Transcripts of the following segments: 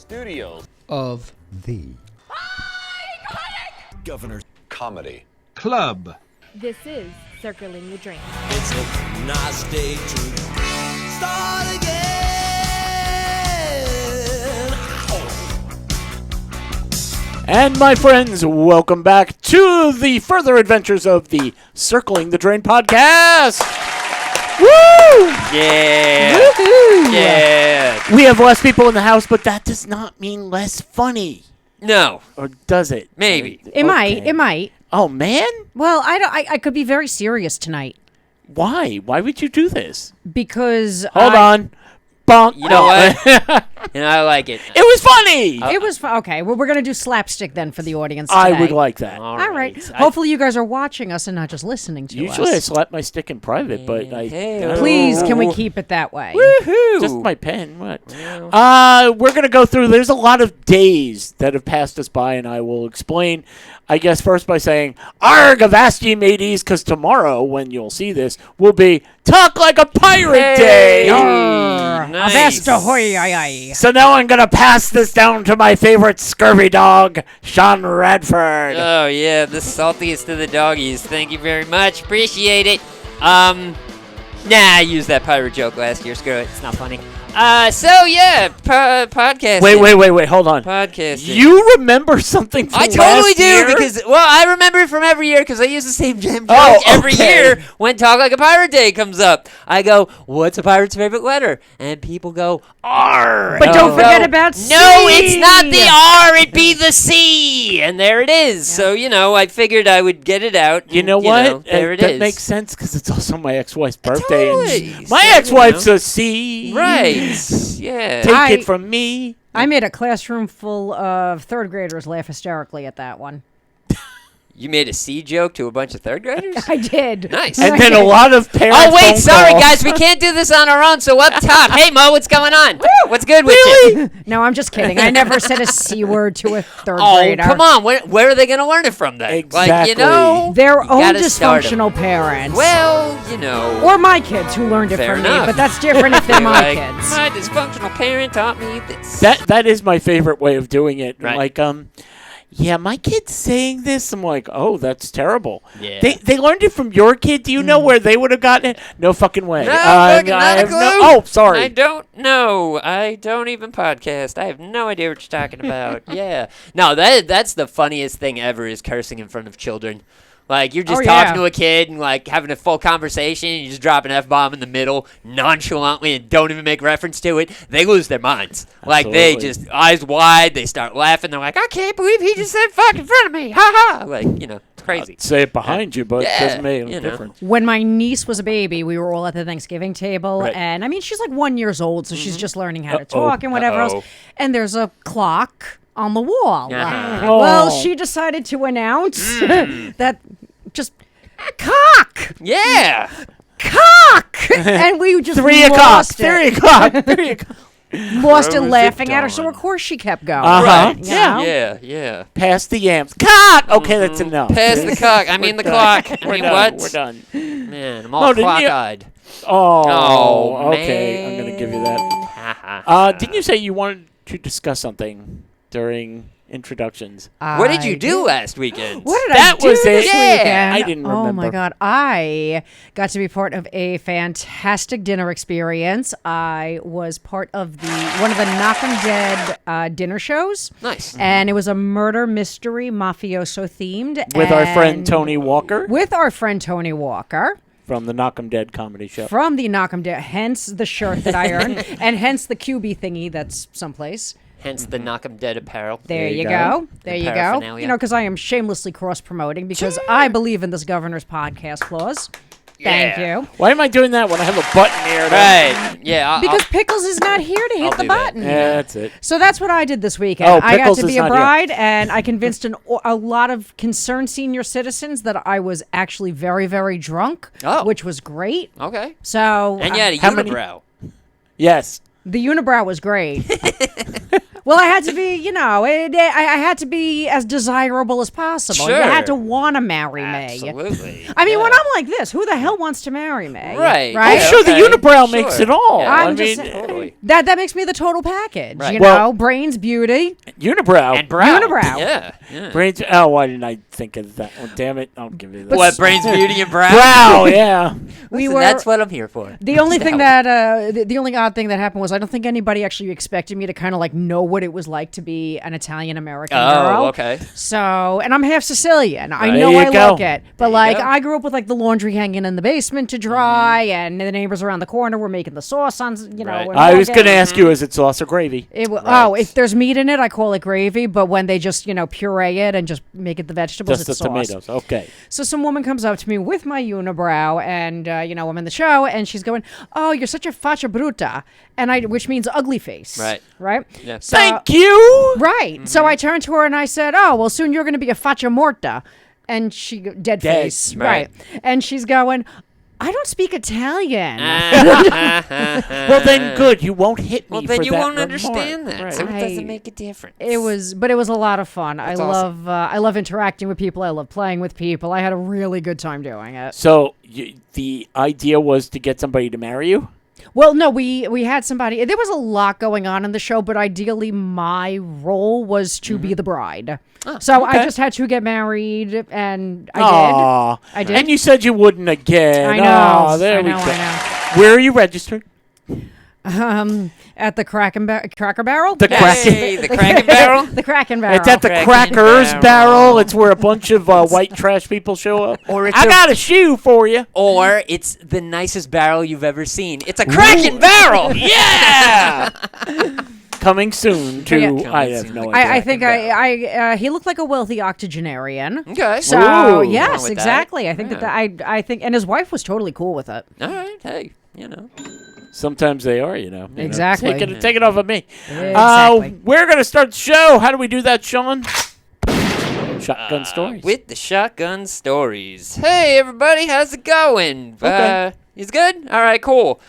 studios of the Governor's Comedy Club. This is Circling the Drain. It's a nice day to start again. And my friends, welcome back to the further adventures of the Circling the Drain podcast. Woo! Yeah. Woo-hoo! Yeah. We have less people in the house, but that does not mean less funny. No. Or does it? Maybe. It might. Oh, man? Well, I could be very serious tonight Why? Why would you do this? because Hold on. Bonk. You know what? And I like it. It was funny. It was okay. Well, we're gonna do slapstick then for the audience today. I would like that. All All right. Hopefully, you guys are watching us and not just listening to Usually I us. slap my stick in private, but I Please, can we keep it that way? Woohoo. just my pen. What? Well. We're gonna go through. There's a lot of days that have passed us by, and I will explain. I guess first by saying, "Arg, avast ye mateys," because tomorrow, when you'll see this, will be Talk Like a Pirate Day. Nice. Avast ahoy, aye, aye. So now I'm gonna pass this down to my favorite scurvy dog, Sean Radford. Oh, yeah. The saltiest of the doggies. Thank you very much. Appreciate it. Nah, I used that pirate joke last year. Screw it. It's not funny. Podcasting. Wait, hold on. Podcasting. You remember something from I totally last do year? because, well, I remember it from every year because I use the same damn joke Oh, every okay. year when Talk Like a Pirate Day comes up. I go, what's a pirate's favorite letter? And people go, R. But don't Oh. forget about C. No, it's not the R, it be the C. And there it is. So, I figured I would get it out. You know and, what? there it that is. makes sense because it's also my ex-wife's birthday. Totally. And my So, ex-wife's a C. Right. Yeah. Take it from me. I made a classroom full of third graders laugh hysterically at that one. You made a C joke to a bunch of third graders? I did. Nice. And then a lot of parents. Oh, wait, phone sorry, calls. guys. We can't do this on our own. So up top. Hey, Mo, what's going on? What's good with you? No, I'm just kidding. I never said a C word to a third Oh, grader. come on. Where are they going to learn it from then? Exactly. Their you own gotta start 'em. dysfunctional parents. Well, Or my kids who learned it Fair from enough. me, but that's different if they're my like, kids. My dysfunctional parent taught me this. That is my favorite way of doing it. Right. Like, yeah, my kid's saying this. I'm like, oh, that's terrible. Yeah. They learned it from your kid. Do you know where they would have gotten it? No fucking way. No, I fucking not a have clue. oh, sorry. I don't know. I don't even podcast. I have no idea what you're talking about. Yeah. No, that's the funniest thing ever is cursing in front of children. Like, you're just talking to a kid and, like, having a full conversation, and you just drop an F-bomb in the middle nonchalantly and don't even make reference to it. They lose their minds. Like, they just, eyes wide, they start laughing. They're like, I can't believe he just said fuck in front of me. Ha ha. Like, it's crazy. I'd say it behind you, but it Yeah, doesn't make a you know. difference. When my niece was a baby, we were all at the Thanksgiving table, Right. and I mean, she's like 1 year old, so she's just learning how to Uh-oh. talk and whatever else. And there's a clock on the wall. Uh-huh. Well, Oh. she decided to announce that just cock, Yeah. cock, and we just 3 o'clock. lost 3 it. o'clock. 3 o'clock. Lost it Rose laughing at at her, so dawn. of course she kept going. Uh-huh. Right. You know? Yeah. Pass the yams. Cock. Okay, that's enough. Pass the cock. I mean, the clock. I We're mean, done. what? We're done. Man, I'm Oh, all didn't you- clock-eyed. Oh, okay. I'm going to give you that. Ha. Didn't you say you wanted to discuss something during introductions? What did you do last weekend? What did That I do was this it. Yeah, weekend? I didn't Oh my remember. God. I got to be part of a fantastic dinner experience. I was part of one of the Knock 'em Dead dinner shows. Nice. And it was a murder mystery mafioso themed. With our friend and- Tony Walker With our friend Tony Walker. from the Knock 'em Dead comedy show. From the Knock 'em Dead, hence the shirt that I earned, and hence the QB thingy that's someplace. Hence the Knock 'em Dead apparel. There you you go. go. There The you go. paraphernalia. Because I am shamelessly cross-promoting because I believe in this governor's podcast clause. Thank Yeah. you. Why am I doing that when I have a button here? Right. Yeah. Because Pickles is not here to hit I'll the do that. button. Yeah, that's it. So that's what I did this weekend. Oh, I got Pickles to is be a not here. bride, and I convinced a lot of concerned senior citizens that I was actually very, very drunk, Oh. which was great. Okay. So And you had a How many- unibrow. Yes. the unibrow was great. Well, I had to be, I had to be as desirable as possible. Sure. You had to want to marry me. Absolutely. I mean, when Yeah. I'm like this, who the hell wants to marry me? Right. Right? I'm sure okay. the unibrow Sure. makes it all. Yeah. I'm I just mean, saying- Totally. Exactly. That makes me the total package. Right. You Well- know, brains, beauty. Unibrow. And brow. Unibrow. Yeah. Brains. Oh, why didn't I think of that one? Damn it! I'll give you that. What, brains, beauty, and brow? Brow. Yeah. We Listen, were. that's what I'm here for. The only thing Stout. that the only odd thing that happened was I don't think anybody actually expected me to kind of like know what it was like to be an Italian American girl. Oh, okay. So, and I'm half Sicilian. I There know you I go. look it, but you like go. I grew up with like the laundry hanging in the basement to dry, and the neighbors around the corner were making the sauce on, you know. Right. and I was all going to that. ask you, is it sauce or gravy? Oh, if there's meat in it, I call it gravy. But when they just puree it and just make it the vegetables, Just the it's sauce. tomatoes. Okay. So some woman comes up to me with my unibrow, and I'm in the show, and she's going, "Oh, you're such a faccia brutta," which means ugly face. Right. Right. Yeah. So, Thank you. Right. So I turned to her and I said, "Oh, well, soon you're going to be a faccia morta," and she dead face. Right. And she's going, "I don't speak Italian." Well, then good. You won't hit me Well, then for you that won't remark. understand that. Right. So it I- doesn't make a difference. But it was a lot of fun. That's I love interacting with people. I love playing with people. I had a really good time doing it. So the idea was to get somebody to marry you? Well, no, we had somebody. There was a lot going on in the show, but ideally, my role was to be the bride. So I okay. just had to get married, and I Aw. did. I did. And you said you wouldn't again. I know. Aw, there I we know. go. I Where are you registered? know. At the Cracker Barrel. The Kraken. Hey, the Kraken Barrel? The Kraken Barrel. It's at the Kraken Crackers Barrel. Barrel. It's where a bunch of white trash people show up. Or it's I a- got a shoe for you. Or it's the nicest barrel you've ever seen. It's a Kraken barrel. Yeah. Coming soon to. Yeah. I have no idea. I think he looked like a wealthy octogenarian. Okay. So Ooh. Wrong yes, with that. exactly. I think Yeah. I think, and his wife was totally cool with it. All right. Hey, Sometimes they are, you know. Exactly. Take it off of me. Exactly. We're going to start the show. How do we do that, Sean? Shotgun stories. with the shotgun stories. Hey, everybody, how's it going? Okay. Is good? All right, cool.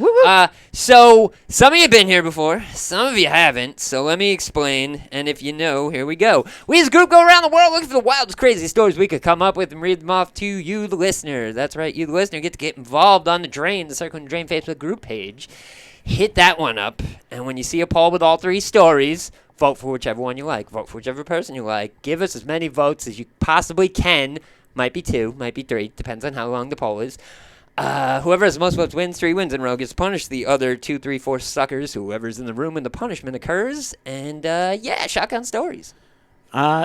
So some of you have been here before, some of you haven't. So let me explain, and if you know, here we go. We as a group go around the world looking for the wildest, craziest stories we could come up with and read them off to you, the listener. That's right, you, the listener, get to get involved on the Circling the Drain Facebook group page. Hit that one up, and when you see a poll with all three stories, vote for whichever one you like. Vote for whichever person you like. Give us as many votes as you possibly can. Might be 2, might be 3. Depends on how long the poll is. Whoever has the most votes wins. 3 wins in a row gets punished. The other 2, 3, 4 suckers, whoever's in the room when the punishment occurs. And, shotgun stories.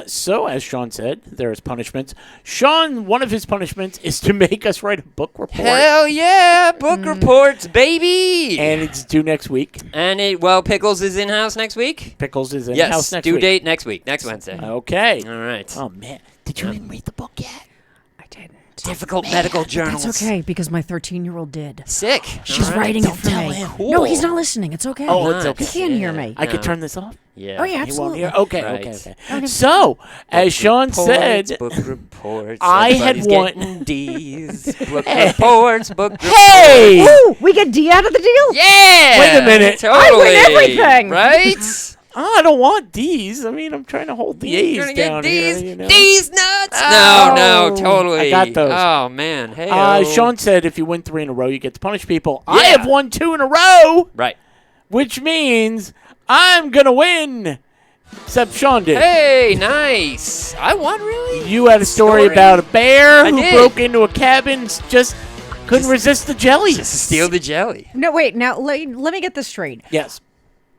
So, as Sean said, there is punishments. Sean, one of his punishments is to make us write a book report. Hell yeah! Book reports, baby! And it's due next week. And Pickles is in-house next week? Pickles is in Yes, house next due week. date next week, next Wednesday. Okay. All right. Oh, man. Did you even read the book yet? I didn't. Difficult medical journals. That's okay because my 13-year-old did. Sick. She's All right. writing Don't it for tell me. him. No, Cool. he's not listening. It's okay. Oh, it's Nice. okay. He can't hear me. I could No. turn this off? Yeah. Oh yeah, He won't absolutely. hear? Okay, Right. okay. So, as Sean said, Book reports. I had Everybody's one- getting D's. Book reports. Book reports. hey! Ooh, we get D out of the deal. Yeah. Wait a minute. Totally. everything. Right? I don't want D's. I mean, I'm trying to hold the You're A's gonna get down D's. here. You know? D's nuts. Oh. No, totally. I got those. Oh man. Hey. Sean said if you win 3 in a row, you get to punish people. I Yeah. have won 2 in a row, Right. which means I'm going to win. Except Sean did. Hey, nice. I won, really? You had a story about a bear I who did. broke into a cabin, just couldn't resist the jelly. Just to steal the jelly. No, wait. Now let me get this straight. Yes.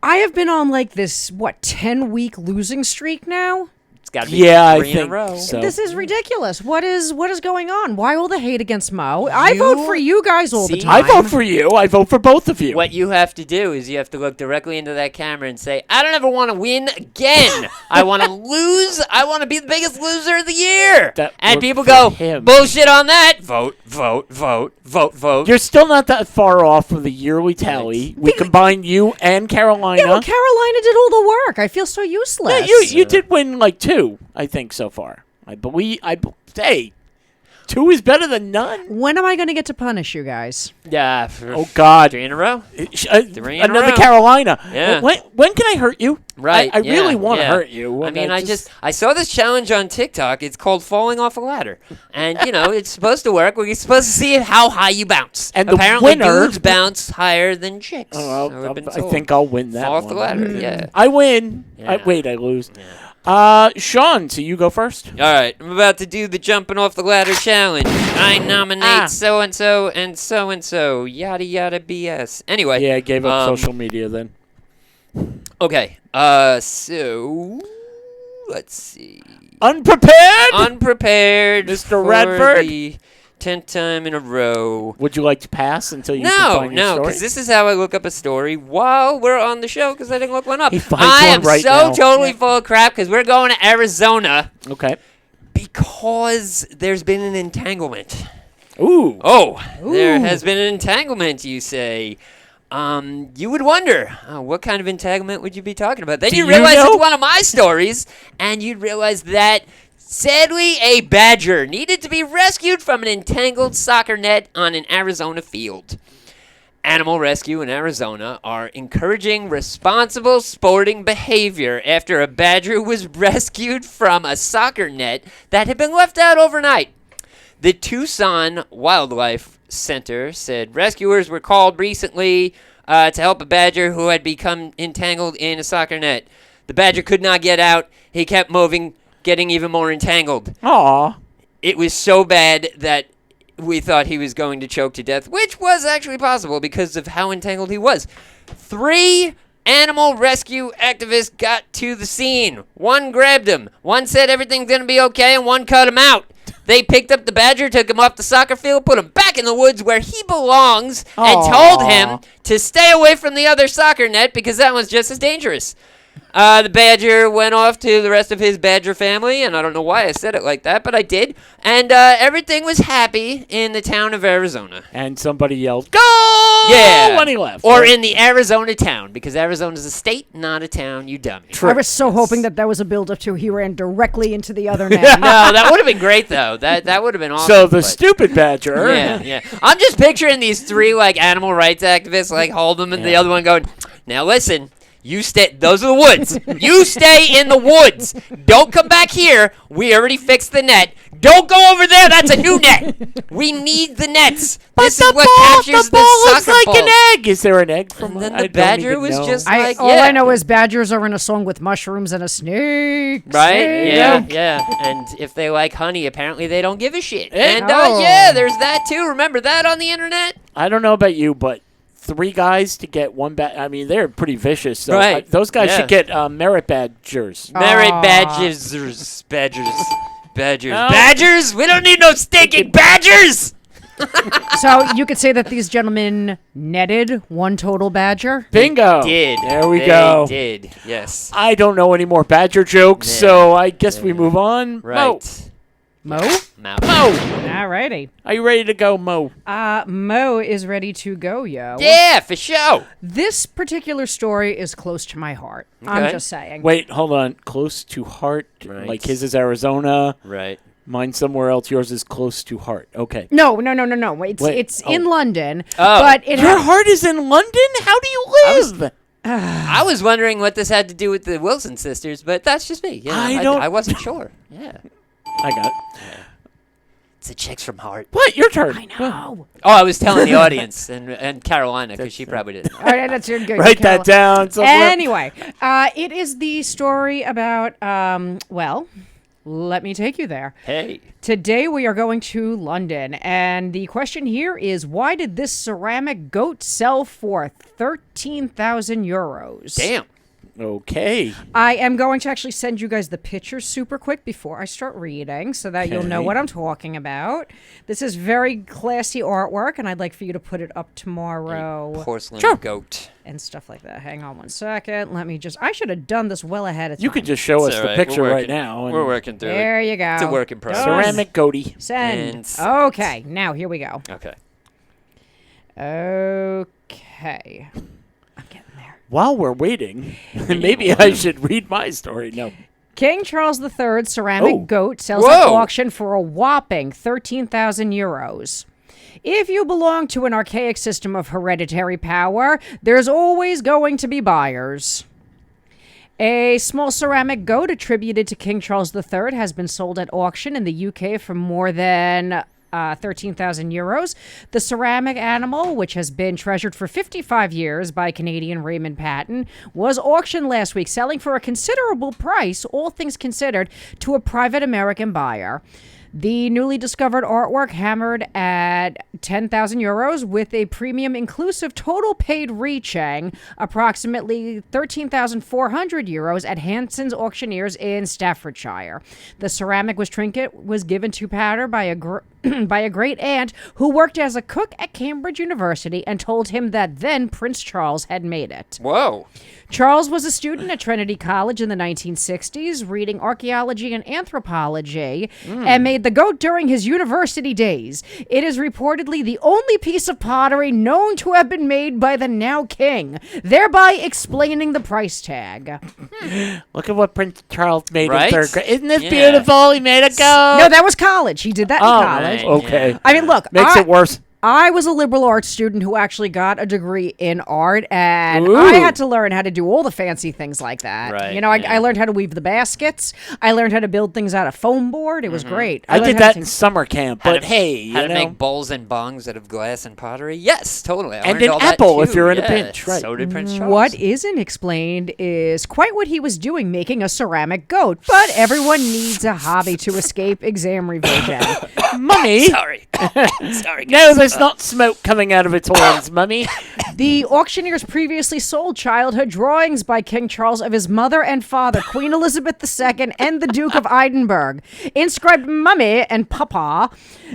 I have been on like this 10-week losing streak now. It's got to be Yeah, I 3 in a think row. so. This is ridiculous. What is going on? Why all the hate against Mo? I vote for you guys all the See? I time. vote for you. I vote for both of you. What you have to do is you have to look directly into that camera and say, I don't ever want to win again. I want to lose. I want to be the biggest loser of the year. That And worked people for go, him. bullshit on that. Vote, vote, vote, vote, vote. You're still not that far off from the yearly tally. We combined you and Carolina. Yeah, well, Carolina did all the work. I feel so useless. Yeah, you did win like 2, I think, so far. Hey, 2 is better than none? When am I going to get to punish you guys? Yeah. Oh, God. 3 in a row. 3 in a Another row. Carolina. Yeah. When can I hurt you? Right. I really want to yeah. hurt you. I mean, I saw this challenge on TikTok. It's called falling off a ladder, and it's supposed to work. We're supposed to see how high you bounce. And the apparently, winner- dudes bounce higher than chicks. Oh, so we've been I told. think I'll win that Fall off one. the ladder. Yeah. I win. Yeah. Wait, I lose. Sean, so you go first. All right, I'm about to do the jumping off the ladder challenge. I nominate so and so and so and so. Yada yada BS. Anyway. Yeah, I gave up social media then. Okay. So let's see. Unprepared? Unprepared. Mr. for Redford? the 10th time in a row. Would you like to pass until you can No, find your no, story? because this is how I look up a story while we're on the show because I didn't look one up. He finds I one am right so now. totally full of crap because we're going to Arizona Okay. because there's been an entanglement. Ooh. Oh, there has been an entanglement, you say. You would wonder, what kind of entanglement would you be talking about? Then Do you you realize know? it's one of my stories, and you'd realize that, sadly, a badger needed to be rescued from an entangled soccer net on an Arizona field. Animal Rescue in Arizona are encouraging responsible sporting behavior after a badger was rescued from a soccer net that had been left out overnight. The Tucson Wildlife Center said rescuers were called recently to help a badger who had become entangled in a soccer net. The badger could not get out. He kept moving, getting even more entangled. Aw. It was so bad that we thought he was going to choke to death, which was actually possible because of how entangled he was. 3 animal rescue activists got to the scene. 1 grabbed him. 1 said everything's going to be okay, and 1 cut him out. They picked up the badger, took him off the soccer field, put him back in the woods where he belongs, and told him to stay away from the other soccer net because that one's just as dangerous. The badger went off to the rest of his badger family, and I don't know why I said it like that, but I did. And everything was happy in the town of Arizona. And somebody yelled, "Go!" Yeah. when he left. Or right? in the Arizona town, because Arizona's a state, not a town, you dummy. I was so hoping that was a build-up to he ran directly into the other net. No, that would have been great, though. That would have been awesome. So the but- stupid badger. Yeah. I'm just picturing these 3 animal rights activists hold them, and the other one going, "Now listen, you stay. Those are the woods. You stay in the woods. Don't come back here. We already fixed the net. Don't go over there. That's a new net. We need the nets. This is what captures the ball the looks soccer like balls." an egg. Is there an egg from And then I the don't badger even was know. just All I know is badgers are in a song with mushrooms and a snake. right? Snake. Yeah. And if they like honey, apparently they don't give a shit. Eh, And no. there's that too. Remember that on the internet? I don't know about you, but 3 guys to get 1 I mean, they're pretty vicious. So Right. those guys Yeah. should get merit badgers. Merit Aw. badgers. No. Badgers? We don't need no stinking badgers! So you could say that these gentlemen netted 1 total badger. Bingo. Did. There we They go. did, yes. I don't know any more badger jokes, Yeah. so I guess we move on. Right. Mo? Mo. Mo, Alrighty. are you ready to go, Mo? Mo is ready to go, yo. Yeah, for sure. This particular story is close to my heart. I'm Okay. just saying. Wait, hold on. Close to heart. Right. Like his is Arizona. Right. Mine somewhere else. Yours is close to heart. Okay. No. It's Wait, it's in London, Oh. but it Your heart is in London? How do you live? I was wondering what this had to do with the Wilson sisters, but that's just me. I wasn't sure. Yeah. I got it. It's the chicks from Heart. What? Your turn. I know. Oh, I was telling the audience and Carolina because she probably didn't. All right, that's your good. Write that down somewhere. Anyway, it is the story about. Well, let me take you there. Hey. Today we are going to London, and the question here is: why did this ceramic goat sell for 13,000 euros? Damn. Okay. I am going to actually send you guys the pictures super quick before I start reading so that you'll know Okay. what I'm talking about. This is very classy artwork, and I'd like for you to put it up tomorrow Porcelain Sure. goat. and stuff like that. Hang on 1 second. Let me just... I should have done this well ahead of time. You could just show us It's the all right. picture We're right working- now. and- We're working through There it. you go. It's a work in progress. Done. Ceramic goatee. Send. And- Okay, now here we go. Okay. Okay. I'm getting there. While we're waiting, maybe I should read my story. No. King Charles III ceramic goat sells Whoa. at auction for a whopping 13,000 euros. If you belong to an archaic system of hereditary power, there's always going to be buyers. A small ceramic goat attributed to King Charles III has been sold at auction in the UK for more than 13,000 euros. The ceramic animal, which has been treasured for 55 years by Canadian Raymond Patton, was auctioned last week, selling for a considerable price, all things considered, to a private American buyer. The newly discovered artwork hammered at 10,000 euros with a premium inclusive total paid reaching approximately 13,400 euros at Hanson's Auctioneers in Staffordshire. The ceramic trinket was given to Patter by a great aunt who worked as a cook at Cambridge University and told him that then Prince Charles had made it. Whoa. Charles was a student at Trinity College in the 1960s, reading archaeology and anthropology, and made the goat during his university days. It is reportedly the only piece of pottery known to have been made by the now king, thereby explaining the price tag. Look at what Prince Charles made Right? in third grade. Isn't this Yeah. beautiful? He made a goat. No, that was college. He did that in college. right. Okay. Yeah. I mean, look, Makes it worse. I was a liberal arts student who actually got a degree in art, and Ooh. I had to learn how to do all the fancy things like that. Right, You know, I yeah. learned how to weave the baskets. I learned how to build things out of foam board. It was great. I learned did how to that take- in summer camp, How but to- hey, how you to know. make bowls and bongs out of glass and pottery? Yes, totally. I And learned an all that apple if too. you're in a Yeah, pinch, right. So did Prince Charles. What isn't explained is quite what he was doing, making a ceramic goat. But everyone needs a hobby to escape exam revision. Mummy, Sorry. Sorry, no, guys. there's not smoke coming out of its horns, Mummy. The auctioneers previously sold childhood drawings by King Charles of his mother and father, Queen Elizabeth II and the Duke of Edinburgh, inscribed Mummy and Papa.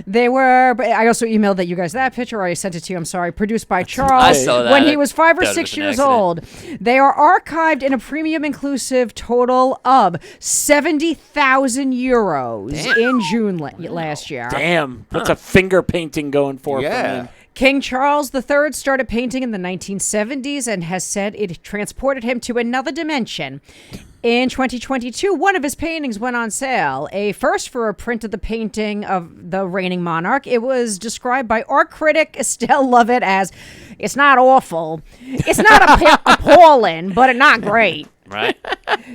They were. I also emailed that you guys that picture. Or I sent it to you. I'm sorry. Produced by Charles I saw that. when he was 5 or That 6 was an years accident. old. They are archived in a premium inclusive total of 70,000 euros in June last year. Damn, that's a finger painting going for Yeah. me. King Charles III started painting in the 1970s and has said it transported him to another dimension. In 2022, one of his paintings went on sale, a first for a print of the painting of the reigning monarch. It was described by art critic Estelle Lovett as, "It's not awful. It's not appalling, but not great." Right?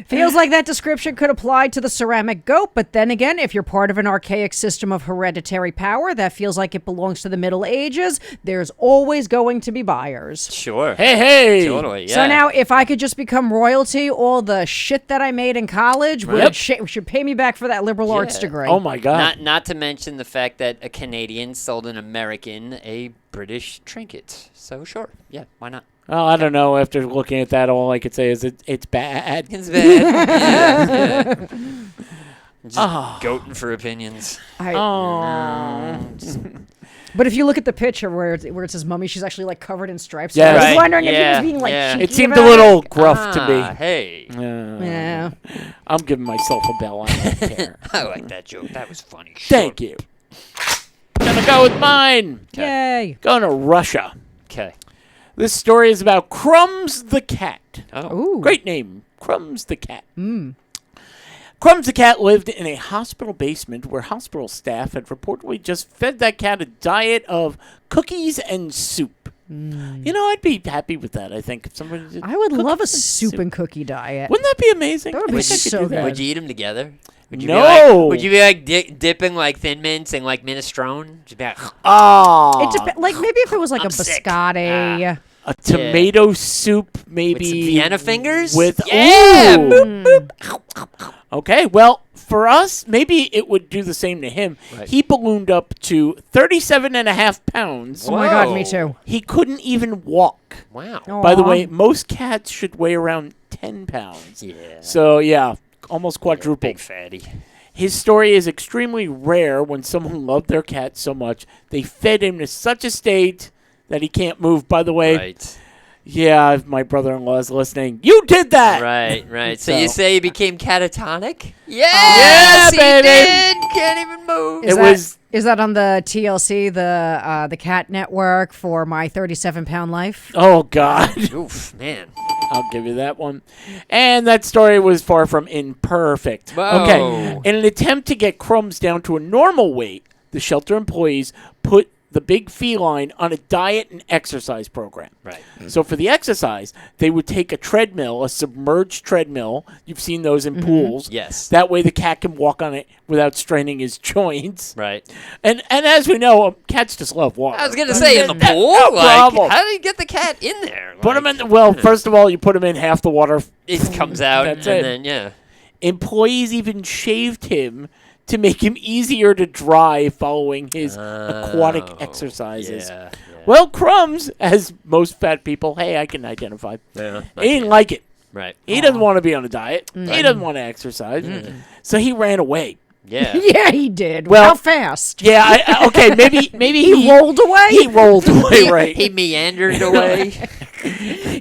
Feels like that description could apply to the ceramic goat, but then again, if you're part of an archaic system of hereditary power that feels like it belongs to the Middle Ages, there's always going to be buyers. Sure. Hey. Totally, yeah. So now, if I could just become royalty, all the shit that I made in college should pay me back for that liberal arts Yeah. degree. Oh my God. Not to mention the fact that a Canadian sold an American a British trinket. So sure, yeah, why not? Well, I don't know. After looking at that, all I could say is it's bad. It's bad. Yeah. Just goating for opinions. But if you look at the picture where it says mummy, she's actually like covered in stripes. Yeah. So I was Right, wondering if he yeah, was being like yeah. cheeky It seemed a about little it. gruff to me. Hey, Yeah. I'm giving myself a bell. I don't care. I like that joke. That was funny. Thank you. Gonna go with mine. Yay. Going to Russia. Okay. This story is about Crumbs the cat. Oh. Ooh. Great name, Crumbs the cat. Crumbs the cat lived in a hospital basement where hospital staff had reportedly just fed that cat a diet of cookies and soup. You know, I'd be happy with that, I think. If somebody did I would love a cookies and soup and cookie diet. Wouldn't that be amazing? That would be I think I could so do that. good. Would you eat them together? Would you No. Would you be like dipping like Thin Mints and like minestrone? Just be like, Ah, It like maybe if it was like I'm a sick. biscotti. a tomato soup, maybe with some Vienna fingers? With yeah. ooh. Boop, boop. Okay, well, for us, maybe it would do the same to him. Right. He ballooned up to 37.5 pounds. Oh my God, Whoa. me too. He couldn't even walk. Wow. By the Aw. way, most cats should weigh around 10 pounds. Yeah. So, yeah, almost quadruple. Big fatty. His story is extremely rare when someone loved their cat so much. They fed him to such a state that he can't move. By the way, Right. yeah, if my brother-in-law is listening, you did that! Right, right. So, So- you say he became catatonic? Yeah, Yes, he baby. did. Can't even move. It was... Is that on the TLC, the Cat Network for My 37-Pound Life? Oh, God. Oof, man. I'll give you that one. And that story was far from imperfect. Whoa. Okay. In an attempt to get Crumbs down to a normal weight, the shelter employees put the big feline on a diet and exercise program. Right. So for the exercise, they would take a treadmill, a submerged treadmill. You've seen those in pools. Yes. That way the cat can walk on it without straining his joints. Right. And as we know, cats just love water. I was going to say, in the pool? No Like, problem. how do you get the cat in there? Put him in. Well, first of all, you put him in half the water. It comes out, That's and it. then, yeah. Employees even shaved him to make him easier to dry following his aquatic exercises. Yeah. Well, Crumbs, as most fat people, hey, I can identify. Yeah. He didn't like it. Right. He doesn't want to be on a diet. He doesn't want to exercise. So he ran away. Yeah. Yeah, he did. Well- How fast? Yeah, okay, maybe He rolled away? He rolled away, right. He meandered away.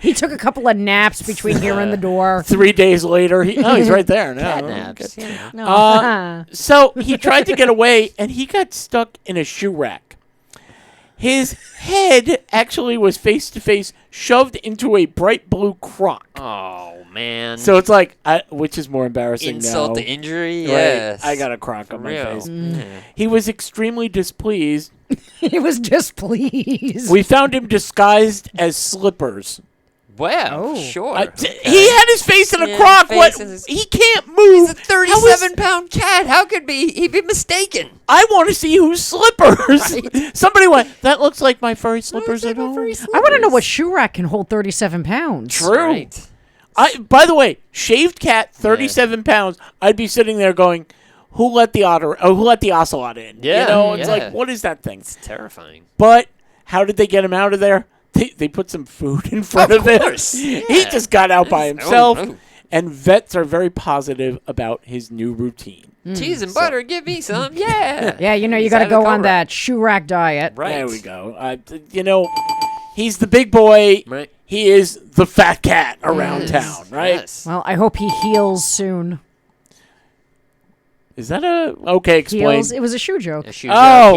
He took a couple of naps between here and the door. 3 days later, he's right there now. Cat naps. Yeah. No. So he tried to get away, and he got stuck in a shoe rack. His head actually was face-to-face shoved into a bright blue crock. Oh, man. So it's like, which is more embarrassing Insult now? to injury? Right? Yes. I got a crock on my Real. face. Yeah. He was extremely displeased. He was displeased. We found him disguised as slippers. Well, sure. He had his face in a Yeah, crock. face What? in his- He can't move. He's a 37-pound cat. How could he be mistaken? I want to see whose slippers. Somebody went, that looks like my furry slippers at home. I want to know what shoe rack can hold 37 pounds. True. Right. By the way, shaved cat, 37 pounds. I'd be sitting there going, who let the ocelot in? Yeah, You know, it's yeah. like, what is that thing? It's terrifying. But how did they get him out of there? They put some food in front of him. course, He yeah. just got out by That's- himself. oh. And vets are very positive about his new routine. Cheese and butter, give me some. Yeah. Yeah, you know, you He's got to out of go the on cover. that shoe rack diet. Right. There we go. You know, he's the big boy. Right. He is the fat cat around town, right? Yes. Well, I hope he heals soon. Is that a okay? Explain. Heals. It was a shoe joke. A shoe Oh,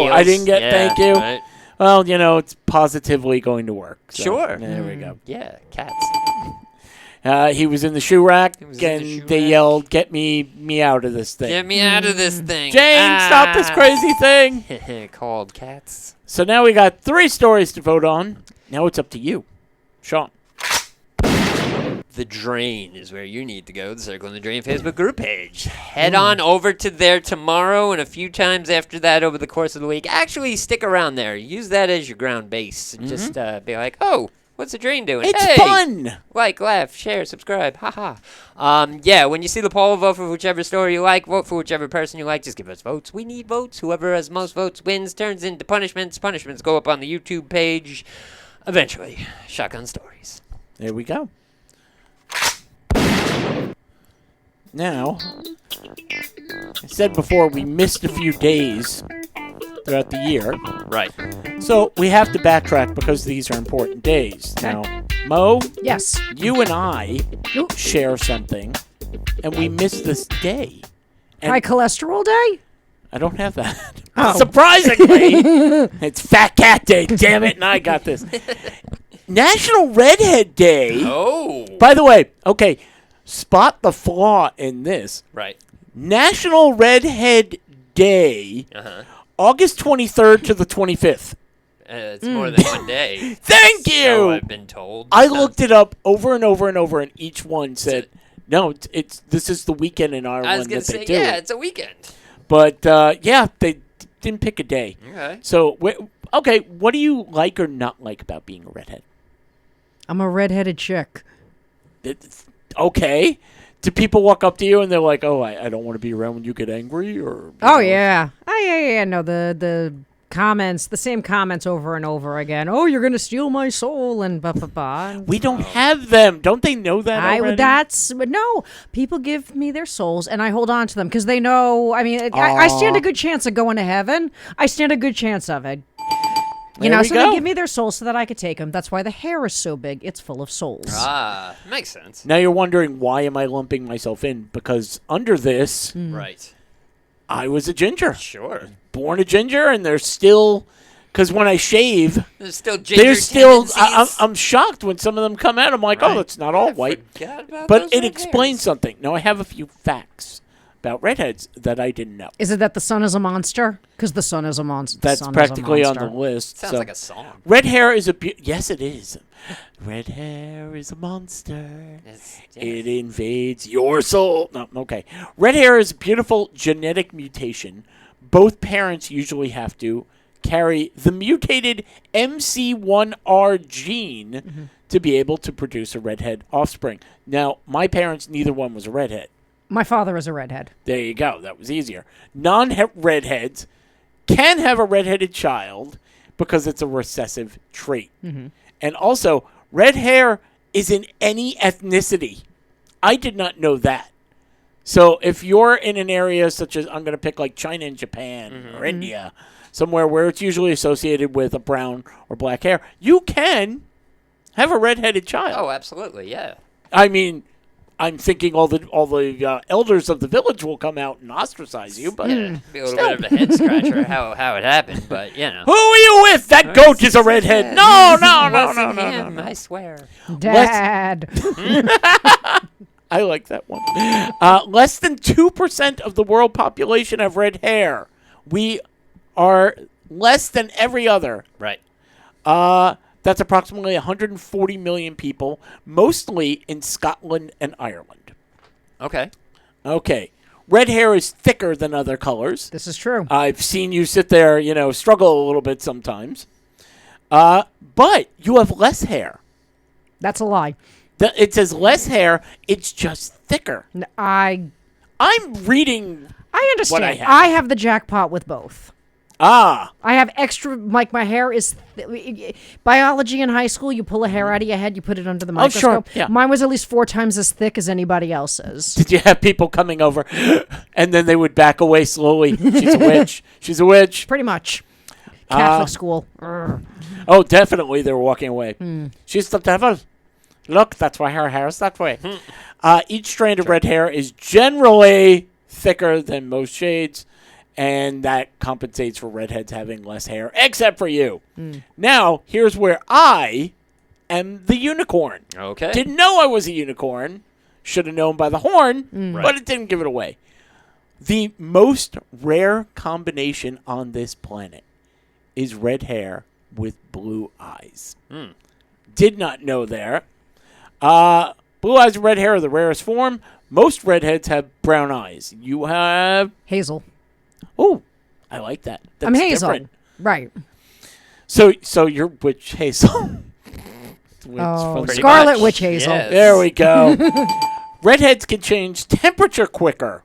job I heals. didn't get. Yeah, Thank you. right. Well, you know, it's positively going to work. So, Sure. There we go. Yeah, cats. He was in the shoe rack, was in the and shoe they rack. yelled, "Get me out of this thing!" Get me out of this thing. Jane, stop this crazy thing! Called cats. So now we got 3 stories to vote on. Now it's up to you, Sean. The Drain is where you need to go. The Circle in the Drain Facebook group page. Head on over to there tomorrow and a few times after that over the course of the week. Actually, stick around there. Use that as your ground base. And just be like, oh, what's the Drain doing? It's hey! fun. Like, laugh, share, subscribe. Haha. Yeah, when you see the poll, vote for whichever story you like. Vote for whichever person you like. Just give us votes. We need votes. Whoever has most votes wins. Turns into punishments. Punishments go up on the YouTube page. Eventually. Shotgun Stories. There we go. Now, I said before we missed a few days throughout the year, Right. so we have to backtrack because these are important days. Now, Mo, Yes. you and I share something, and we missed this day. And High cholesterol day? I don't have that. Oh. Surprisingly, it's Fat Cat Day, damn it, and I got this. National Redhead Day. Oh. By the way, okay, spot the flaw in this. Right. National Redhead Day, Uh-huh. August 23rd to the 25th. It's more than one day. Thank So you! I've been told. I looked it up over and over and over, and each one said, no, this is the weekend in I was Ireland going that to they say, do yeah, it. it's a weekend. But, yeah, they didn't pick a day. Okay. So, okay, what do you like or not like about being a redhead? I'm a redheaded chick. Okay. Do people walk up to you and they're like, oh, I don't want to be around when you get angry? Or Oh, yeah. Yeah. No, the comments, the same comments over and over again. Oh, you're going to steal my soul and blah, blah, blah. We don't have them. Don't they know that already? No, people give me their souls and I hold on to them because they know, I mean, I stand a good chance of going to heaven. I stand a good chance of it. You know, so they give me their souls so that I could take them. That's why the hair is so big. It's full of souls. Ah, makes sense. Now you're wondering, why am I lumping myself in? Because under this, Right. I was a ginger. Sure. Born a ginger, and there's still Because when I shave, There's still ginger there's still. tendencies. I'm shocked when some of them come out. I'm like, oh, it's not all white. Forgot about But those it red explains hairs. something. Now, I have a few facts about redheads that I didn't know. Is it that the sun is a monster? Because the sun is a monster. That's practically on the list. Sounds so. like a song. Red hair is a yes, it is. Red hair is a monster. It invades your soul. No, okay. Red hair is a beautiful genetic mutation. Both parents usually have to carry the mutated MC1R gene to be able to produce a redhead offspring. Now, my parents, neither one was a redhead. My father is a redhead. There you go. That was easier. Non-redheads can have a redheaded child because it's a recessive trait. And also, red hair is in any ethnicity. I did not know that. So if you're in an area such as, I'm going to pick like China and Japan or India, somewhere where it's usually associated with a brown or black hair, you can have a redheaded child. Oh, absolutely, yeah. I mean, I'm thinking all the elders of the village will come out and ostracize you, but Be a little bit of a head scratcher how it happened, but you know. who are you with? That goat is a redhead. No, Wasn't no. him, I swear. Dad. I like that one. Less than 2% of the world population have red hair. We are less than every other. Right. That's approximately 140 million people, mostly in Scotland and Ireland. Okay. Okay. Red hair is thicker than other colors. This is true. I've seen you sit there, struggle a little bit sometimes. But you have less hair. That's a lie. It says less hair. It's just thicker. I I'm reading. understand. What I have. I have the jackpot with both. Ah. I have extra, like my hair is, biology in high school, you pull a hair out of your head, you put it under the Oh, sure, microscope. yeah. Mine was at least 4 times as thick as anybody else's. Did you have people coming over, and then they would back away slowly? She's a witch. She's a witch. Pretty much. Catholic school. Oh, definitely they were walking away. She's the devil. Look, that's why her hair is that way. Each strand of red hair is generally thicker than most shades, and that compensates for redheads having less hair, except for you. Now, here's where I am the unicorn. Okay. Didn't know I was a unicorn. Should have known by the horn, but it didn't give it away. The most rare combination on this planet is red hair with blue eyes. Did not know there. Blue eyes and red hair are the rarest form. Most redheads have brown eyes. You have... Hazel. Oh, I like that. That's I'm Hazel. different. Right. So you're witch Hazel. Oh, Pretty Scarlet much. Witch Hazel. Yes. There we go. Redheads can change temperature quicker.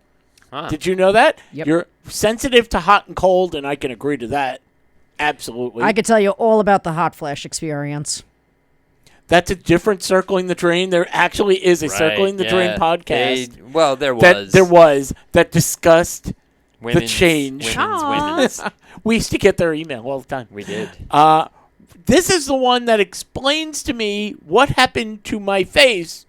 Huh. Did you know that? Yep. You're sensitive to hot and cold, and I can agree to that. Absolutely. I could tell you all about the hot flash experience. That's a different Circling the Drain. There actually is a Circling the Drain podcast There was. that discussed Women's, change. Women's. We used to get their email all the time. We did. This is the one that explains to me what happened to my face.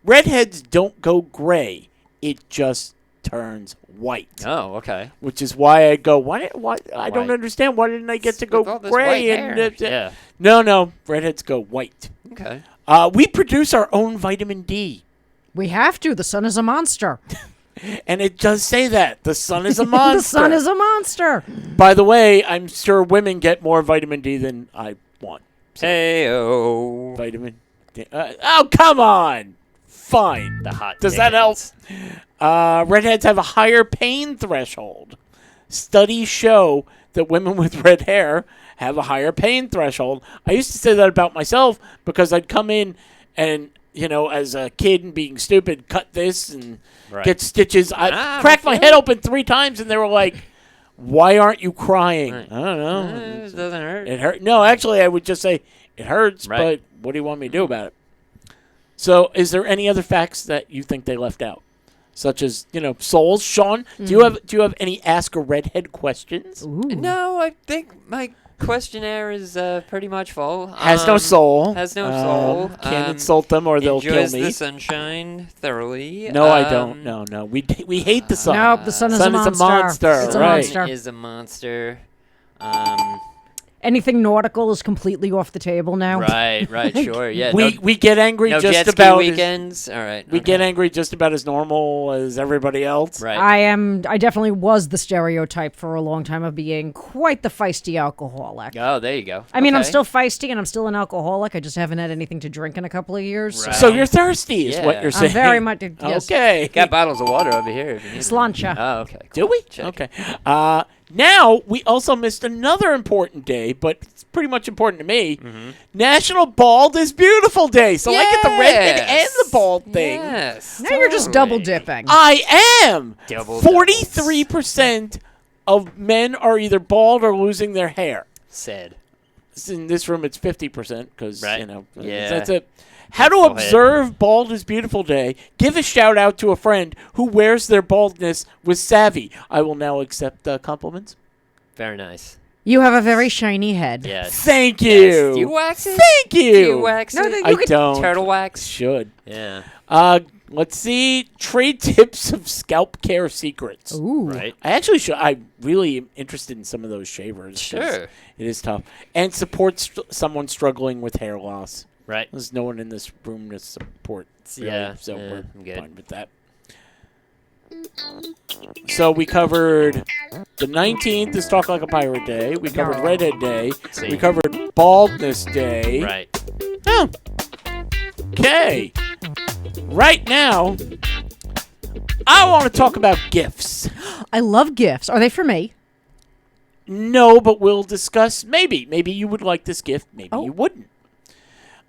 Redheads don't go gray. It just turns white. Oh, okay. Which is why I go, why I don't White. understand. Why didn't I get to go With all this gray? white And hair. Yeah. No, redheads go white. Okay. We produce our own vitamin D. We have to. The sun is a monster. And it does say that. The sun is a monster. The sun is a monster. By the way, I'm sure women get more vitamin D than I want. Hey-oh. Vitamin D. Oh, come on. Fine. The hot Does that help? dickens. Redheads have a higher pain threshold. Studies show that women with red hair have a higher pain threshold. I used to say that about myself because I'd come in and, as a kid and being stupid, cut this and get stitches. I cracked my head open 3 times and they were like, why aren't you crying? Right. I don't know. It doesn't hurt. It hurt. No, actually, I would just say it hurts, Right. but what do you want me to do about it? So, is there any other facts that you think they left out, such as souls? Sean, do you have any Ask a Redhead questions? No, I think my questionnaire is pretty much full. Has no soul. Has no soul. Can't insult them or they'll kill Enjoys me. the sunshine thoroughly. No, I don't. No. We hate the sun. Nope, the sun is Sun a is a monster. monster, It's a right. monster. Is a monster. Anything nautical is completely off the table now. Right, sure, yeah. We get angry no just jet ski about weekends. All right, we get angry just about as normal as everybody else. right. I definitely was the stereotype for a long time of being quite the feisty alcoholic. Oh, there you go. I mean, I'm Okay. still feisty and I'm still an alcoholic. I just haven't had anything to drink in a couple of years. Right. So you're thirsty, is what Yeah. you're I'm saying. very much yes. Okay. Got bottles of water over here. If you need Slancha. Oh, okay. Do we? Check. Okay. Now, we also missed another important day, but it's pretty much important to me. National Bald is Beautiful Day. So I get the redhead and Yes. the bald thing. Yes. Now you're just double dipping. I am. Double 43% of men are either bald or losing their hair. Said. In this room, it's 50% because, Right. Yeah. that's it. How to Full head. observe Bald is Beautiful Day. Give a shout out to a friend who wears their baldness with savvy. I will now accept compliments. Very nice. You have a very shiny head. Yes. Thank Yes. you. Do you wax it? Thank you. Do you wax No, it? that I you could don't. Turtle wax? Should. Yeah. Let's see. Trade tips of scalp care secrets. Ooh. Right. I actually should. I really am interested in some of those shavers. 'cause Sure. It is tough. And support someone struggling with hair loss. Right. There's no one in this room to support. Really, Yeah, so yeah, we're I'm good. fine with that. So we covered the 19th is Talk Like a Pirate Day. We covered Redhead Day. See. We covered Baldness Day. Right. Oh. Okay. Right now, I want to talk about gifts. I love gifts. Are they for me? No, but we'll discuss. Maybe you would like this gift. Maybe Oh. you wouldn't.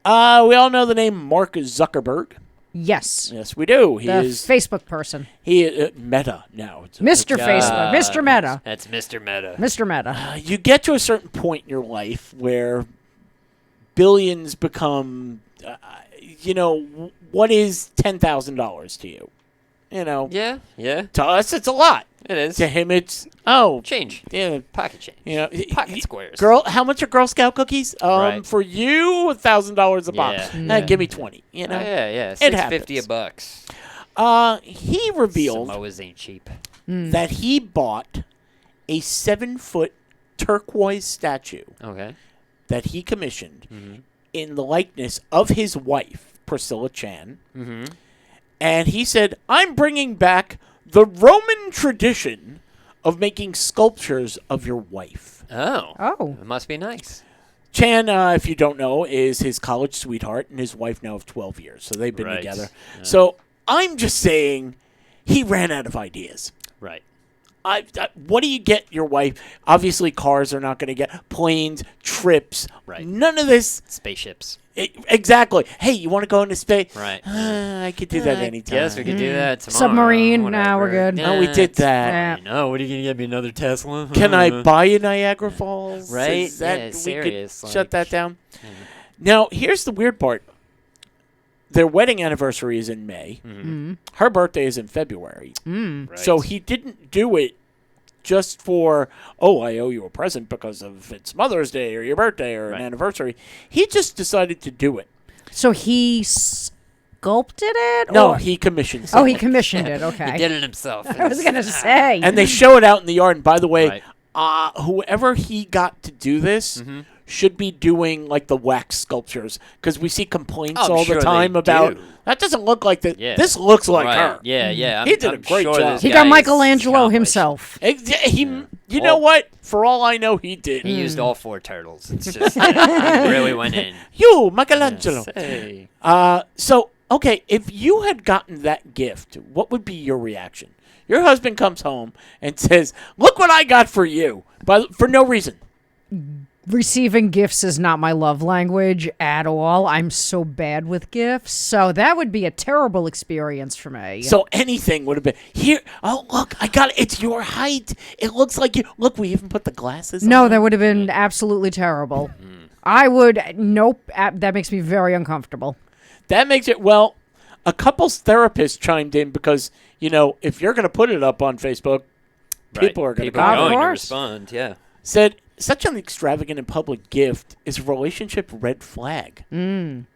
We all know the name Mark Zuckerberg. Yes. Yes, we do. He The is Facebook person. Meta now. It's Mr. Facebook. Mr. Meta. That's Mr. Meta. Mr. Meta. You get to a certain point in your life where billions become, what is $10,000 to you? Yeah. To us, it's a lot. It is. To him, it's Change. yeah. Pocket change. Pocket squares. How much are Girl Scout cookies? Right. For you, $1,000 a box. Yeah. Give me 20. Yeah. It $6.50 happens. a bucks. He revealed Samoas ain't cheap. that he bought a 7-foot turquoise statue Okay. that he commissioned in the likeness of his wife, Priscilla Chan. Mm-hmm. And he said, I'm bringing back the Roman tradition of making sculptures of your wife. Oh. Oh. It must be nice. Chan, if you don't know, is his college sweetheart and his wife now of 12 years. So they've been Right. together. Yeah. So I'm just saying he ran out of ideas. Right. What do you get your wife? Obviously, cars are not going to get planes, trips. Right. None of this. Spaceships. Exactly. Hey, you want to go into space? Right. I could do that anytime. Yes, we could do that tomorrow. Submarine. Whatever. Nah, we're good. No, we did that. Yeah. No, what are you going to get me, another Tesla? Can I buy a Niagara Falls? Right? Is that, Yeah, we serious, could like- shut that down. Now, here's the weird part. Their wedding anniversary is in May. Mm-hmm. Her birthday is in February. Right. So he didn't do it just for, I owe you a present because of it's Mother's Day or your birthday or Right. an anniversary. He just decided to do it. So he sculpted it? No, or- he commissioned Oh, he something. commissioned it. Okay. He did it himself. I was going to say. And they show it out in the yard. And by the way, Right. whoever he got to do this should be doing like the wax sculptures because we see complaints Oh, I'm all sure the they time about do. that doesn't look like that. Yeah. This looks like Right. her. Yeah, yeah. He did a great sure job. this he guy got is Michelangelo accomplished. himself. You know what? For all I know, he did. He used all 4 turtles. It's just he really went in. You, Michelangelo. Hey. So, okay, if you had gotten that gift, what would be your reaction? Your husband comes home and says, "Look what I got for you," for no reason. Receiving gifts is not my love language at all. I'm so bad with gifts. So that would be a terrible experience for me. So anything would have been here. Oh, look, I got it. It's your height. It looks like you. Look, we even put the glasses No, on. that would have been absolutely terrible. I would, nope, that makes me very uncomfortable. That makes it, well, a couple's therapist chimed in because, if you're going to put it up on Facebook, people are going to People are Of going to course. respond, yeah. said, such an extravagant and public gift is a relationship red flag.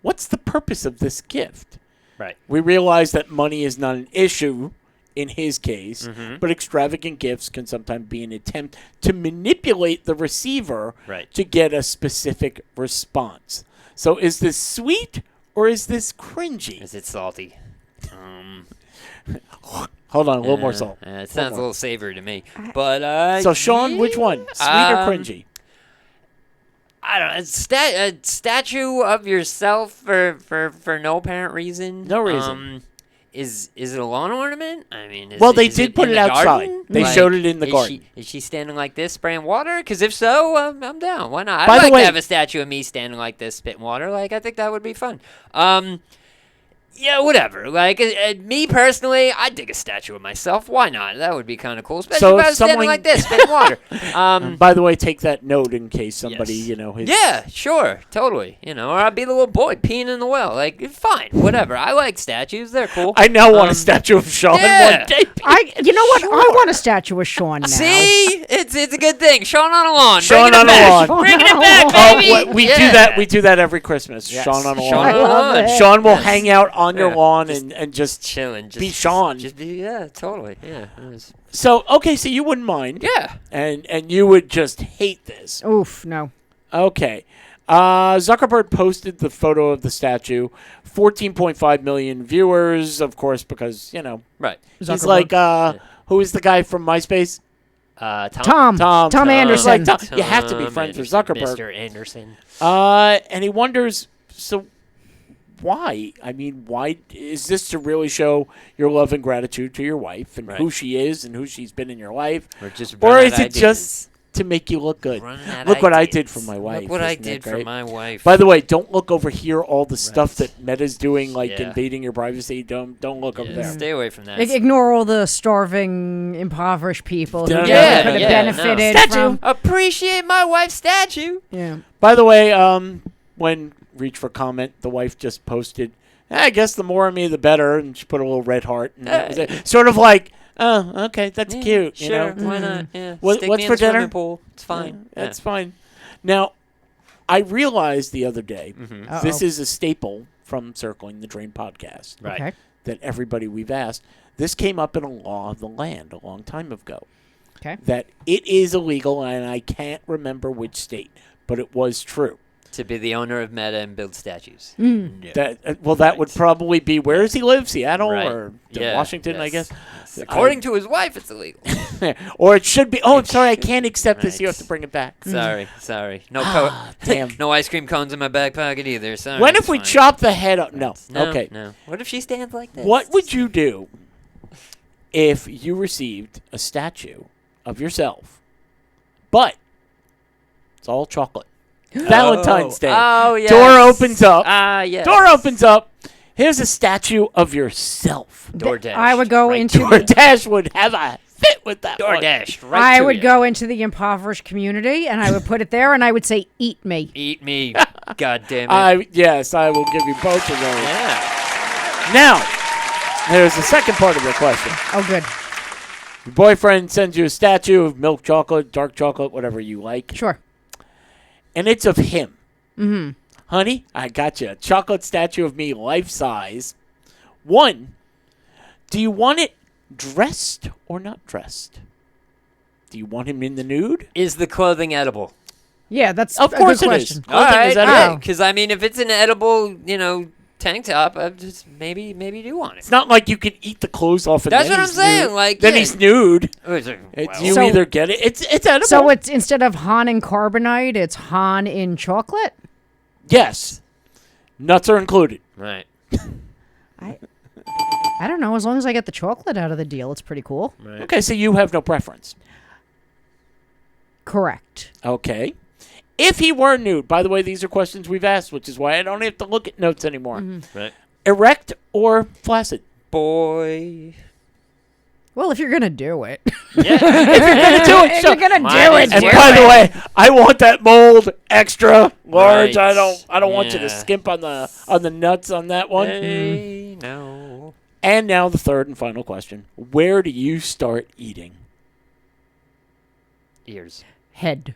What's the purpose of this gift? Right. We realize that money is not an issue in his case, but extravagant gifts can sometimes be an attempt to manipulate the receiver Right. to get a specific response. So is this sweet or is this cringy? Is it salty? Hold on, a little more salt. It sounds a little savory to me. But So, Sean, which one? Sweet or cringy? I don't know. A statue of yourself for no apparent reason. No reason. Is it a lawn ornament? I mean, They is did it put in it the outside. garden? They showed it in the is garden. Is she standing like this, spraying water? Because if so, I'm down. Why not? By I'd the like way- to have a statue of me standing like this, spitting water. Like, I think that would be fun. Yeah, whatever. Like, me personally, I'd dig a statue of myself. Why not? That would be kind of cool. Especially So if I was someone- standing like this, spitting water. By the way, take that note in case somebody, Yes. his... Yeah, sure, totally. Or I'd be the little boy peeing in the well. Like, fine, whatever. I like statues; they're cool. I now want a statue of Sean yeah. one day. You know what? I want a statue of Sean now. See, it's a good thing. Sean on a lawn. Sean Bringing on it a back. lawn. Bringing it back, Oh, baby. we do Yeah. that. We do that every Christmas. Yes. Sean on a Sean lawn. on a lawn. it. Sean will Yes. hang out on your Yeah. lawn and just Chilling. Just be Sean. Just be, yeah, totally. Yeah. So okay, so you wouldn't mind. Yeah. And you would just hate this. Oof, no. Okay. Zuckerberg posted the photo of the statue. 14.5 million viewers, of course, because, Right. he's Zuckerberg. like, who is the guy from MySpace? Tom Tom Anderson. Like, you have to be friends with Zuckerberg. Mr. Anderson. And he wonders, so why? I mean, why is this to really show your love and gratitude to your wife and Right. who she is and who she's been in your life? Or just Or run is out it ideas. just to make you look good? Running out Look what I ideas. did for my wife. Look what I Isn't that did for great? my wife. By the way, don't look over here. All the stuff that Meta's doing, like Yeah. invading your privacy. Don't look over Yeah, there. stay away from that. Ignore all the starving, impoverished people who Yeah, never could have yeah, benefited no. from. Appreciate my wife's statue. Yeah. By the way, when Reach for Comment, the wife just posted, I guess the more of me, the better, and she put a little red heart, and that was it. Sort of like, oh, okay, that's Yeah, cute. Sure, You know? why not? Yeah. What- Stick what's me in for the swimming dinner? Pool. It's fine. That's fine. Now, I realized the other day, Mm-hmm. this is a staple from Circling the Drain podcast, Right. Okay. that everybody we've asked, this came up in a law of the land a long time ago. Okay. That it is illegal, and I can't remember which state, but it was true. To be the owner of Meta and build statues. That that would probably be, where does he live? Seattle Right. or Yeah, Washington, I yes, guess. yes. According to his wife, it's illegal. Or it should be. Oh, I'm sorry, I should- can't accept this. You right. have to bring it back. Sorry. No damn. no ice cream cones in my back pocket either. Sorry. When it's if we fine. chop the head up? No. No, Okay. No. What if she stands like this? What would you do if you received a statue of yourself, but it's all chocolate? Valentine's Day. Oh, yes. Door opens up. Yes. Door opens up. Here's a statue of yourself. DoorDash. I would go right into to the, DoorDash would have a fit with that one. DoorDash. Right I to would you. go into the impoverished community and I would put it there and I would say, "Eat me." Eat me. God damn it. Yes, I will give you both of those. Yeah. Now, there's the second part of the question. Oh, good. Your boyfriend sends you a statue of milk chocolate, dark chocolate, whatever you like, Sure. and it's of him. Mm-hmm. Honey, I got you a chocolate statue of me, life size. One, do you want it dressed or not dressed? Do you want him in the nude? Is the clothing edible? Yeah, that's Of a course good it is. question. Clothing is edible. Because I mean, if it's an edible, tank top, I just maybe do want it. It's not like you can eat the clothes off and That's then what I'm he's saying, nude. like, then yeah. he's nude. It's You So- either get it. It's edible. So it's instead of Han in carbonite, it's Han in chocolate? yes. Nuts are included. right. I don't know. As long as I get the chocolate out of the deal, it's pretty cool. Okay, so you have no preference. Correct. Okay. If he were nude, by the way, these are questions we've asked, which is why I don't have to look at notes anymore. Right. Erect or flaccid? Boy. Well, if you're going to do it. Yeah. If you're going to do it, if so. you're going to Mine do is it, And do by it. the way, I want that mold extra large. Right. I don't want you to Yeah. skimp on the nuts on that one. Hey, no. And now the third and final question. Where do you start eating? Ears. Head.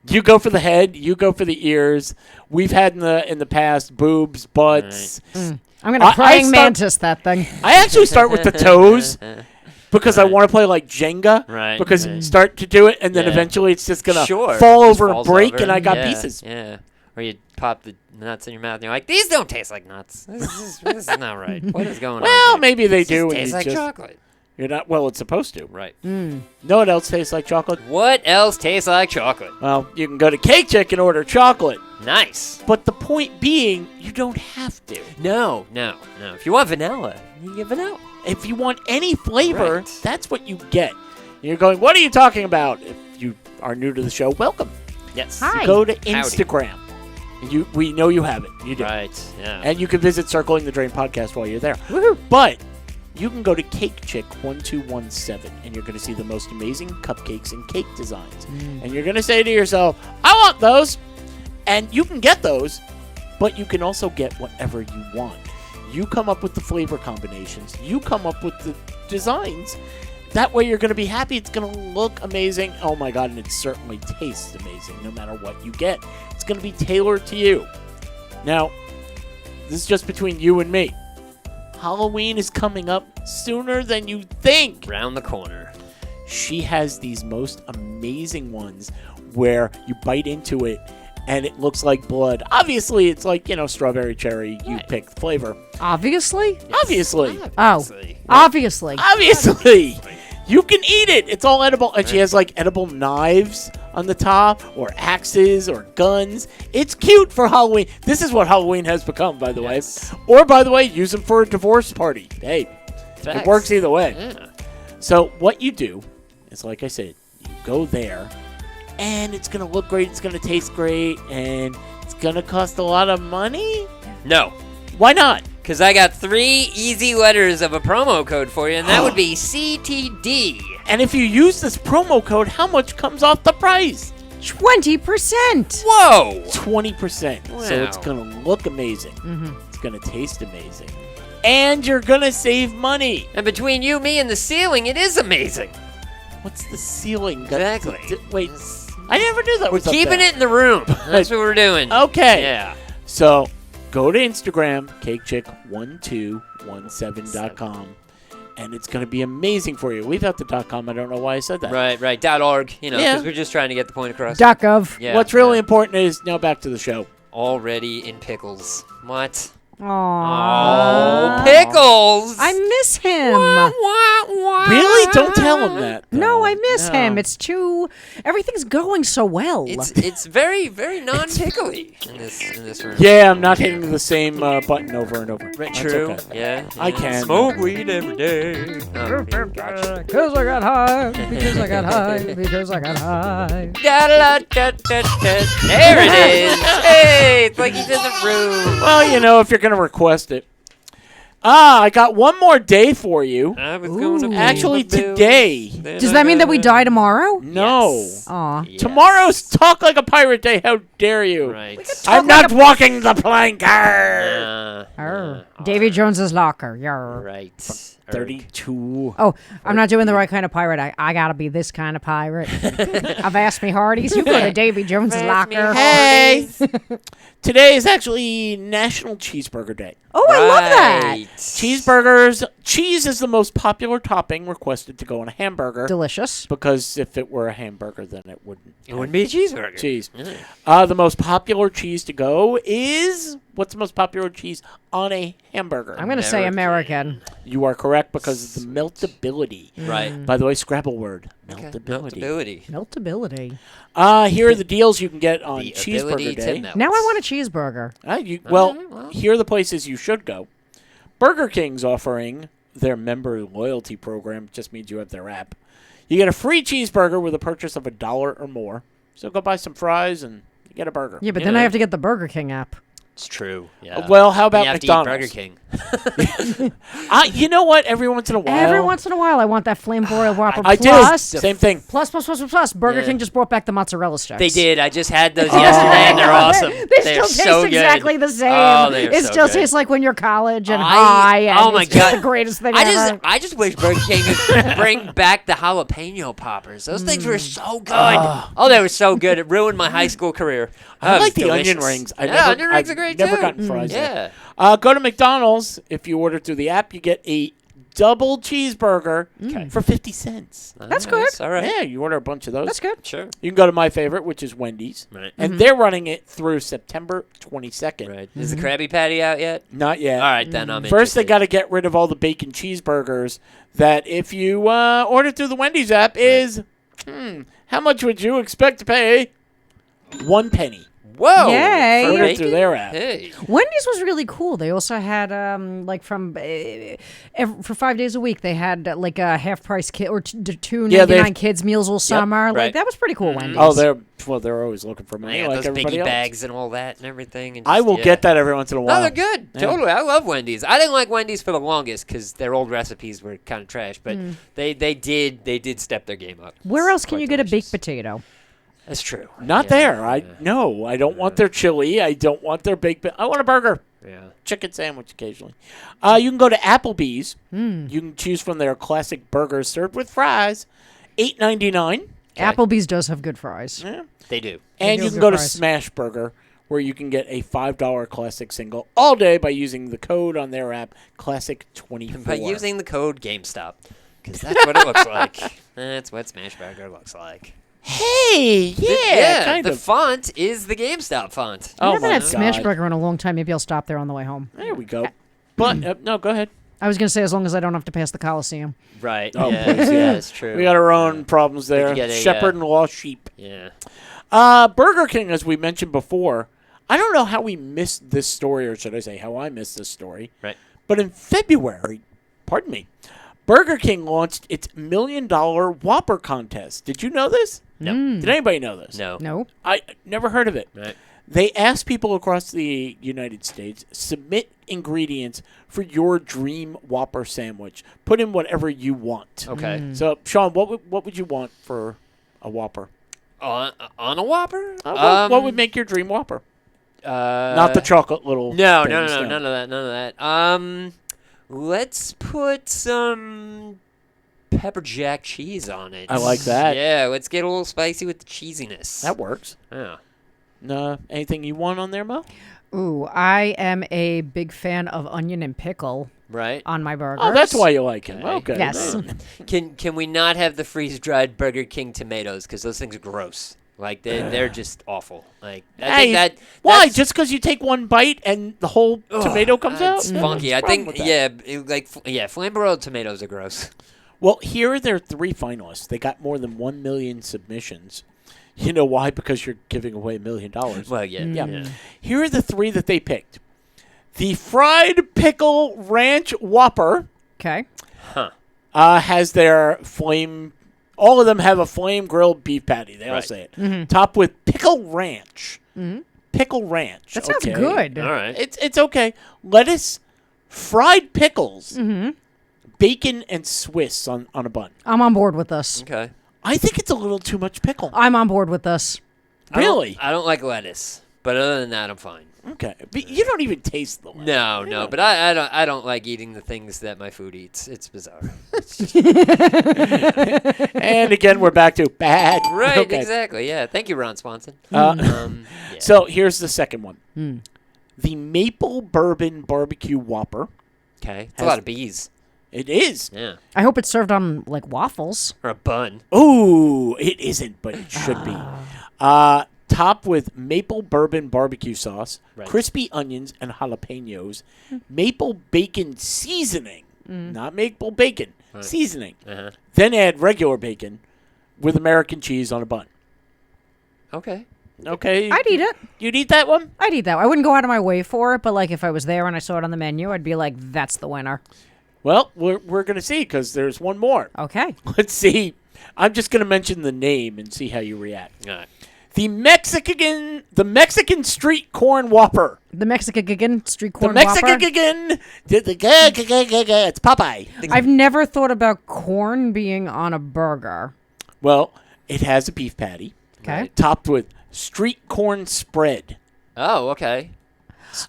You go for the head, you go for the ears. We've had in the past boobs, butts. I'm going to I praying start- mantis that thing. I actually start with the toes, because I want to play like Jenga. Right. Because start to do it, and then Yeah. eventually it's just gonna Sure. fall Just over and falls break, over. and I got Yeah, pieces. Yeah. Or you pop the nuts in your mouth, and you're like, these don't taste like nuts. This is not right. What is going on? Well, here? maybe they This do. And tastes you like just, chocolate. You're not. Well, it's supposed to. Right. Know what else tastes like chocolate? What else tastes like chocolate? Well, you can go to Cake Chick and order chocolate. Nice. But the point being, you don't have to. No. If you want vanilla, you get vanilla. If you want any flavor, Right. that's what you get. You're going, what are you talking about? If you are new to the show, welcome. Yes. Hi. Go to Instagram. We know you have it. You do. Right. Yeah. And you can visit Circling the Drain podcast while you're there. Woohoo. But you can go to Cake Chick 1217 and you're going to see the most amazing cupcakes and cake designs. And you're going to say to yourself, I want those. And you can get those, but you can also get whatever you want. You come up with the flavor combinations. You come up with the designs. That way you're going to be happy. It's going to look amazing. Oh my God, and it certainly tastes amazing no matter what you get. It's going to be tailored to you. Now, this is just between you and me. Halloween is coming up sooner than you think. Round the corner. She has these most amazing ones where you bite into it and it looks like blood. Obviously, it's like, strawberry cherry. You pick the flavor. Obviously? Obviously. Obviously. You can eat it. It's all edible. And she has like edible knives on the top or axes or guns. It's cute for Halloween. This is what Halloween has become, by the way. Or, by the way, use them for a divorce party. Hey, it works either way. Yeah. So what you do is, like I said, you go there and it's going to look great. It's going to taste great. And it's going to cost a lot of money. No. Why not? Because I got 3 easy letters of a promo code for you, and that would be CTD. And if you use this promo code, how much comes off the price? 20%. Whoa! 20%. Wow. So it's going to look amazing. It's going to taste amazing. And you're going to save money. And between you, me, and the ceiling, it is amazing. What's the ceiling? Exactly. Wait, I never knew that We're was up keeping there. it in the room. That's what we're doing. Okay. Yeah. So go to Instagram, cakechick1217.com, and it's going to be amazing for you. Leave out the .com. I don't know why I said that. Right. .org, because Yeah. we're just trying to get the point across. .gov. Yeah. What's really important is, now back to the show. Already in pickles. What? Aww. Oh, pickles! I miss him. Really? Don't tell him that. No, I miss No. him. It's too. Everything's going so well. It's very, very non-pickly in this room. Yeah, I'm not hitting the same button over and over. Right, That's true. okay. Yeah. I can. Smoke weed every day. Oh, gotcha. Because I got high. Because I got high. Because I got high. There it is. Hey, it's like he's in the room. Well, if you're going to request it. I got one more day for you. I was going to pay Actually, the bills. today. Does that mean that we die tomorrow? No. Yes. Aw. Yes. Tomorrow's Talk Like a Pirate Day. How dare you? Right. I'm not walking the plank. Arr. Arr. Davy Jones's locker. Yarr. Right. 32. Oh, I'm not doing the right kind of pirate. I gotta be this kind of pirate. I've asked me Hardee's. You go to Davy Jones's locker. Hey. Today is actually National Cheeseburger Day. Oh, I love that. Right. Cheeseburgers. Cheese is the most popular topping requested to go on a hamburger. Delicious. Because if it were a hamburger, then it wouldn't. It wouldn't be a cheeseburger. Cheese. Yeah. The most popular cheese to go is... What's the most popular cheese on a hamburger? I'm gonna say American. You are correct because of the meltability. Right. By the way, Scrabble word. Okay. Meltability. Meltability. Meltability. Here are the deals you can get on The Cheeseburger ability to Day. melt. Now I want a cheeseburger. Well, here are the places you should go. Burger King's offering their member loyalty program. Just means you have their app. You get a free cheeseburger with a purchase of $1 or more. So go buy some fries and you get a burger. Yeah, but then I have to get the Burger King app. It's true. Yeah. Well, how about you have McDonald's? to eat Burger King. You know what? Every once in a while. Every once in a while, I want that flamboyant Whopper I do. plus. Same thing. Plus. Burger Yeah. King just brought back the mozzarella sticks. They did. I just had those yesterday, and they're awesome. They They're still so taste exactly good. the same. Oh, they're it so still good. tastes like when you're college and I- high. And oh my it's just God. the greatest thing I ever. just wish Burger King would bring back the jalapeno poppers. Those things were so good. Oh, they were so good. It ruined my high school career. I Oh, like it the was onion delicious. rings. Onion rings are great Never too. gotten fries. Yeah. Go to McDonald's. If you order through the app, you get a double cheeseburger for 50 cents. That's good. All right. Yeah, you order a bunch of those. That's good. Sure. You can go to my favorite, which is Wendy's. Right. And they're running it through September 22nd. Right. Is the Krabby Patty out yet? Not yet. All right, then I'm First, they interested. got to get rid of all the bacon cheeseburgers that if you order through the Wendy's app is, how much would you expect to pay? 1 penny. Whoa. Yay. For Order bacon? through their app. Hey. Wendy's was really cool. They also had for 5 days a week they had like a half price kid or $2.99 kids meals all summer. Like right. that was pretty cool. Wendy's. Oh, they're always looking for money Yeah, like those everybody biggie else. bags and all that and everything. And I just, will yeah. get that every once in a while. No, they're good. Yeah. Totally. I love Wendy's. I didn't like Wendy's for the longest because their old recipes were kind of trash, but they did step their game up. Where It's else can quite you get a delicious. baked potato? That's true. Not there. I don't want their chili. I don't want their baked. I want a burger. Yeah. Chicken sandwich occasionally. You can go to Applebee's. You can choose from their classic burgers served with fries, $8.99. Applebee's does have good fries. Yeah. They do. And do you can good go to fries. Smash Burger, where you can get a $5 classic single all day by using the code on their app, Classic24. By using the code GameStop, because that's what it looks like. That's what Smash Burger looks like. Hey, yeah, kind the of. font is the GameStop font. Oh I haven't my had Smash God. Burger in a long time. Maybe I'll stop there on the way home. There we go. But no, go ahead. I was going to say as long as I don't have to pass the Coliseum. Right. Oh, yeah, please, yeah, that's true. We got our own problems there. you get a, Shepherd and lost sheep. Yeah. Burger King, as we mentioned before, I don't know how we missed this story, or should I say how I missed this story. Right. But in February, pardon me, Burger King launched its $1 million Whopper contest. Did you know this? No. Did anybody know this? No. No? I never heard of it. Right. They asked people across the United States, submit ingredients for your dream Whopper sandwich. Put in whatever you want. Okay. So, Sean, what would you want for a Whopper? On a Whopper? What would make your dream Whopper? Not Not the chocolate little. No, things, none of that. Let's put some pepper jack cheese on it. I like that. Yeah, let's get a little spicy with the cheesiness. That works. Yeah. Anything you want on there, Mo? Ooh, I am a big fan of onion and pickle Right. on my burgers. Oh, that's why you like him. Okay. Okay. Yes. Can we not have the freeze dried Burger King tomatoes? Because those things are gross. Like they're just awful. Like I think that. Why? that's- Just because you take one bite and the whole tomato comes out? It's No, funky. what's I wrong with think that? flame broiled tomatoes are gross. Well, here are their 3 finalists. They got more than 1 million submissions. You know why? Because you're giving away $1 million. Well, yeah. Yeah. Here are the 3 that they picked. The Fried Pickle Ranch Whopper Okay. has their flame. All of them have a flame grilled beef patty. They all Right. say it. Topped with pickle ranch. Pickle ranch. That sounds okay. good. All right. It's okay. Lettuce, fried pickles, bacon, and Swiss on a bun. I'm on board with this. Okay. I think it's a little too much pickle. I'm on board with this. Really? I don't like lettuce, but other than that, I'm fine. Okay. But you don't even taste the lettuce. No, but I don't like eating the things that my food eats. It's bizarre. And again, we're back to bad. Right, Okay. exactly. Yeah. Thank you, Ron Swanson. Yeah. So here's the second one. Hmm. The Maple Bourbon Barbecue Whopper. Okay. It's a lot of bees. It is. Yeah. I hope it's served on like waffles. Or a bun. Ooh, it isn't, but it should be. Topped with maple bourbon barbecue sauce, Right. crispy onions, and jalapenos, maple bacon seasoning, not maple bacon, seasoning. Uh-huh. Then add regular bacon with American cheese on a bun. Okay. Okay? I'd eat it. You'd eat that one? I'd eat that. I wouldn't go out of my way for it, but like if I was there and I saw it on the menu, I'd be like, that's the winner. Well, we're going to see because there's one more. Okay. Let's see. I'm just going to mention the name and see how you react. All right. The Mexican street corn Whopper. The Mexican street The corn Mexican, Whopper. it's Popeye. I've never thought about corn being on a burger. Well, it has a beef patty Okay. topped with street corn spread. Oh, okay.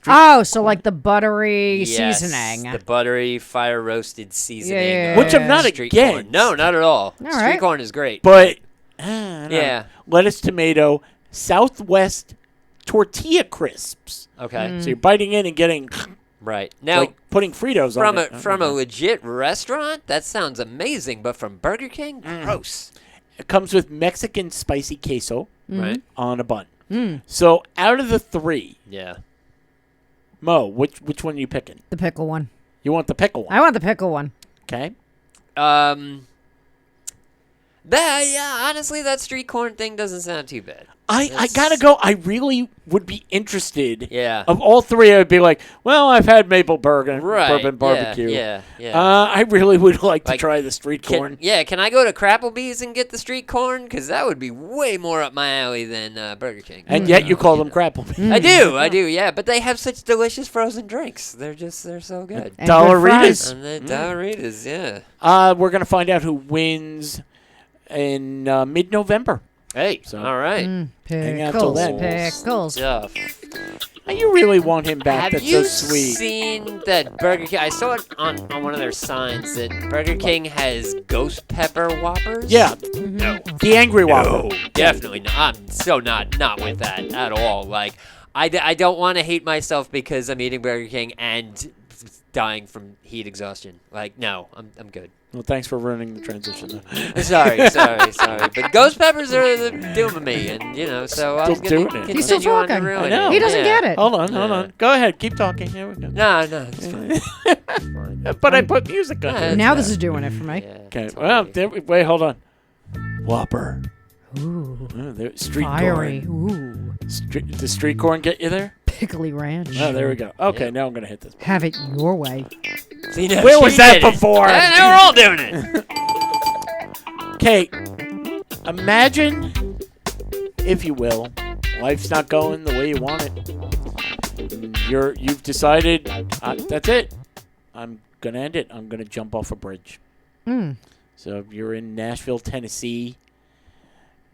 Oh, so like the buttery Yes, seasoning. the buttery fire roasted seasoning. Yeah. of Which I'm not street against. corn. No, not at all. Street right. corn is great. But, I don't know. Yeah. Lettuce, tomato, Southwest tortilla crisps. Okay. So you're biting in and getting Right. Now, like putting Fritos on it. from a legit restaurant, that sounds amazing, but from Burger King, gross. It comes with Mexican spicy queso Right. on a bun. So out of the 3, Yeah. Mo, which one are you picking? The pickle one. You want the pickle one? I want the pickle one. Okay. Honestly, that street corn thing doesn't sound too bad. I gotta go. I really would be interested. Yeah. Of all 3, I would be like, well, I've had maple bourbon Right. barbecue. Yeah. I really would like to Like, try the street corn. Can I go to Crapplebee's and get the street corn? Because that would be way more up my alley than Burger King. And yet you call them Crapplebee's. I do, yeah. But they have such delicious frozen drinks. They're so good. And Dollaritas. And the Dollaritas, yeah. We're gonna find out who wins in mid-November. Hey, So- all right. Hang out till Pickles. then. Pickles. Stuff. You really want him back? Have That's you so sweet. seen that Burger King? I saw it on one of their signs that Burger King has ghost pepper Whoppers. Yeah, No. the Angry Whopper. No, definitely not. I'm so not with that at all. Like, I don't want to hate myself because I'm eating Burger King and dying from heat exhaustion. Like, no, I'm good. Well, thanks for ruining the transition. Sorry. But ghost peppers are the doom of me, and so I was Still going doing to it. He's still continue on to talking. ruin I know. it. He doesn't Yeah. get it. Hold on. Go ahead. Keep talking. Here we go. No, it's fine. But I put music on Yeah. it. Now this is doing it for me. Yeah, Okay. it's Well, okay. wait. Hold on. Whopper. Ooh. Street Fiery. corn. Ooh. Does the street corn get you there? Pickly ranch. Oh, there we go. Okay, Yeah. now I'm gonna hit this. Have it your way. See, now Where she was that did it. before? Yeah, now we're all doing it. Okay, imagine, if you will, life's not going the way you want it. You've decided that's it. I'm gonna end it. I'm gonna jump off a bridge. So you're in Nashville, Tennessee,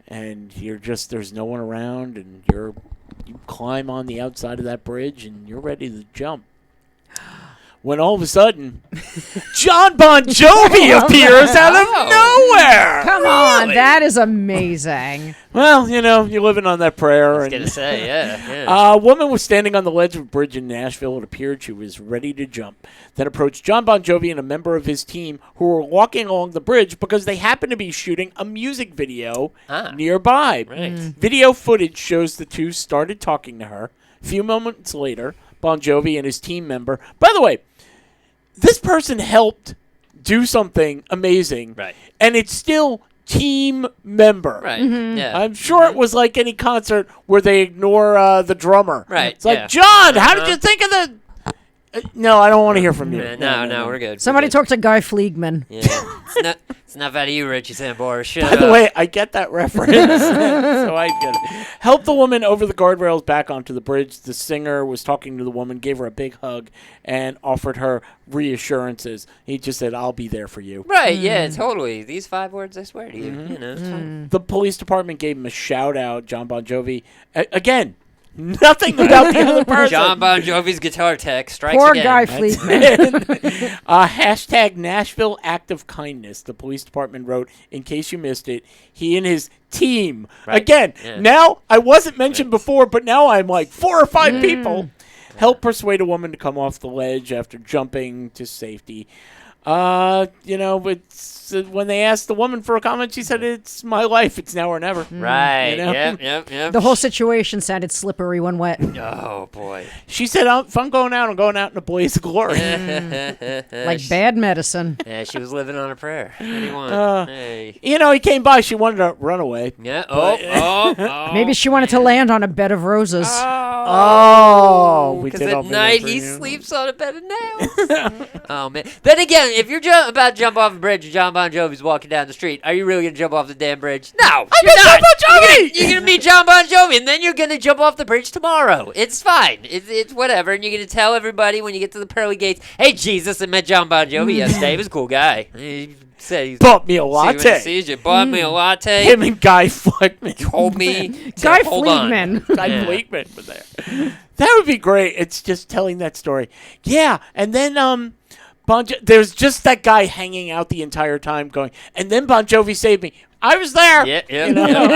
and there's no one around, and you climb on the outside of that bridge, and you're ready to jump. When all of a sudden, John Bon Jovi appears out of nowhere. Come on, that is amazing. Well, you're living on that prayer. I was going to say, yeah. A woman was standing on the ledge of a bridge in Nashville. It appeared she was ready to jump. Then approached John Bon Jovi and a member of his team who were walking along the bridge because they happened to be shooting a music video nearby. Right. Video footage shows the two started talking to her. A few moments later, Bon Jovi and his team member. By the way, this person helped do something amazing. Right. And it's still team member. Right. Yeah. I'm sure it was like any concert where they ignore the drummer. Right, It's like, yeah. John, how did you think of the... no, I don't want to hear from you. No, we're good. Somebody We're good. talk to Guy Fleegman. Yeah. It's enough out of you, Richie Sambora. Shut By up. the way, I get that reference. So I get it. Help the woman over the guardrails back onto the bridge. The singer was talking to the woman, gave her a big hug, and offered her reassurances. He just said, I'll be there for you. Right, yeah, totally. These 5 words, I swear to you. It's fine. The police department gave him a shout-out. John Bon Jovi, again, nothing about the other person. John Bon Jovi's guitar tech strikes Poor again. Guy Fleegman. Hashtag Nashville Act of Kindness. The police department wrote, in case you missed it, he and his team. Right. Again, Yeah. now I wasn't mentioned before, but now I'm like 4 or 5 people. Help persuade a woman to come off the ledge after jumping to safety. It's, when they asked the woman for a comment, she said, it's my life. It's now or never. Right, You know? yep. The whole situation sounded slippery when wet. Oh, boy. She said, if I'm going out, I'm going out in a blaze of glory. Like bad medicine. Yeah, she was living on a prayer. What do you want? Hey. He came by. She wanted to run away. Yeah, oh. Maybe she wanted to land on a bed of roses. Oh, we Because did at all night for he you. sleeps on a bed of nails. Oh, man. Then again, if you're about to jump off a bridge and John Bon Jovi's walking down the street, are you really going to jump off the damn bridge? No, you're not. John Bon Jovi! You're going to meet John Bon Jovi, and then you're going to jump off the bridge tomorrow. It's fine. It's whatever. And you're going to tell everybody when you get to the pearly gates, hey, Jesus, I met John Bon Jovi yesterday. He was a cool guy. He said he's Bought me a see when he latte. sees you. Bought me a latte. Him and Guy Fleckman. Told me to Guy hold on. Fleegman. Guy Yeah. Fleckman was there. That would be great. It's just telling that story. Yeah, and then there's just that guy hanging out the entire time going, and then Bon Jovi saved me. I was there. Yeah, yeah.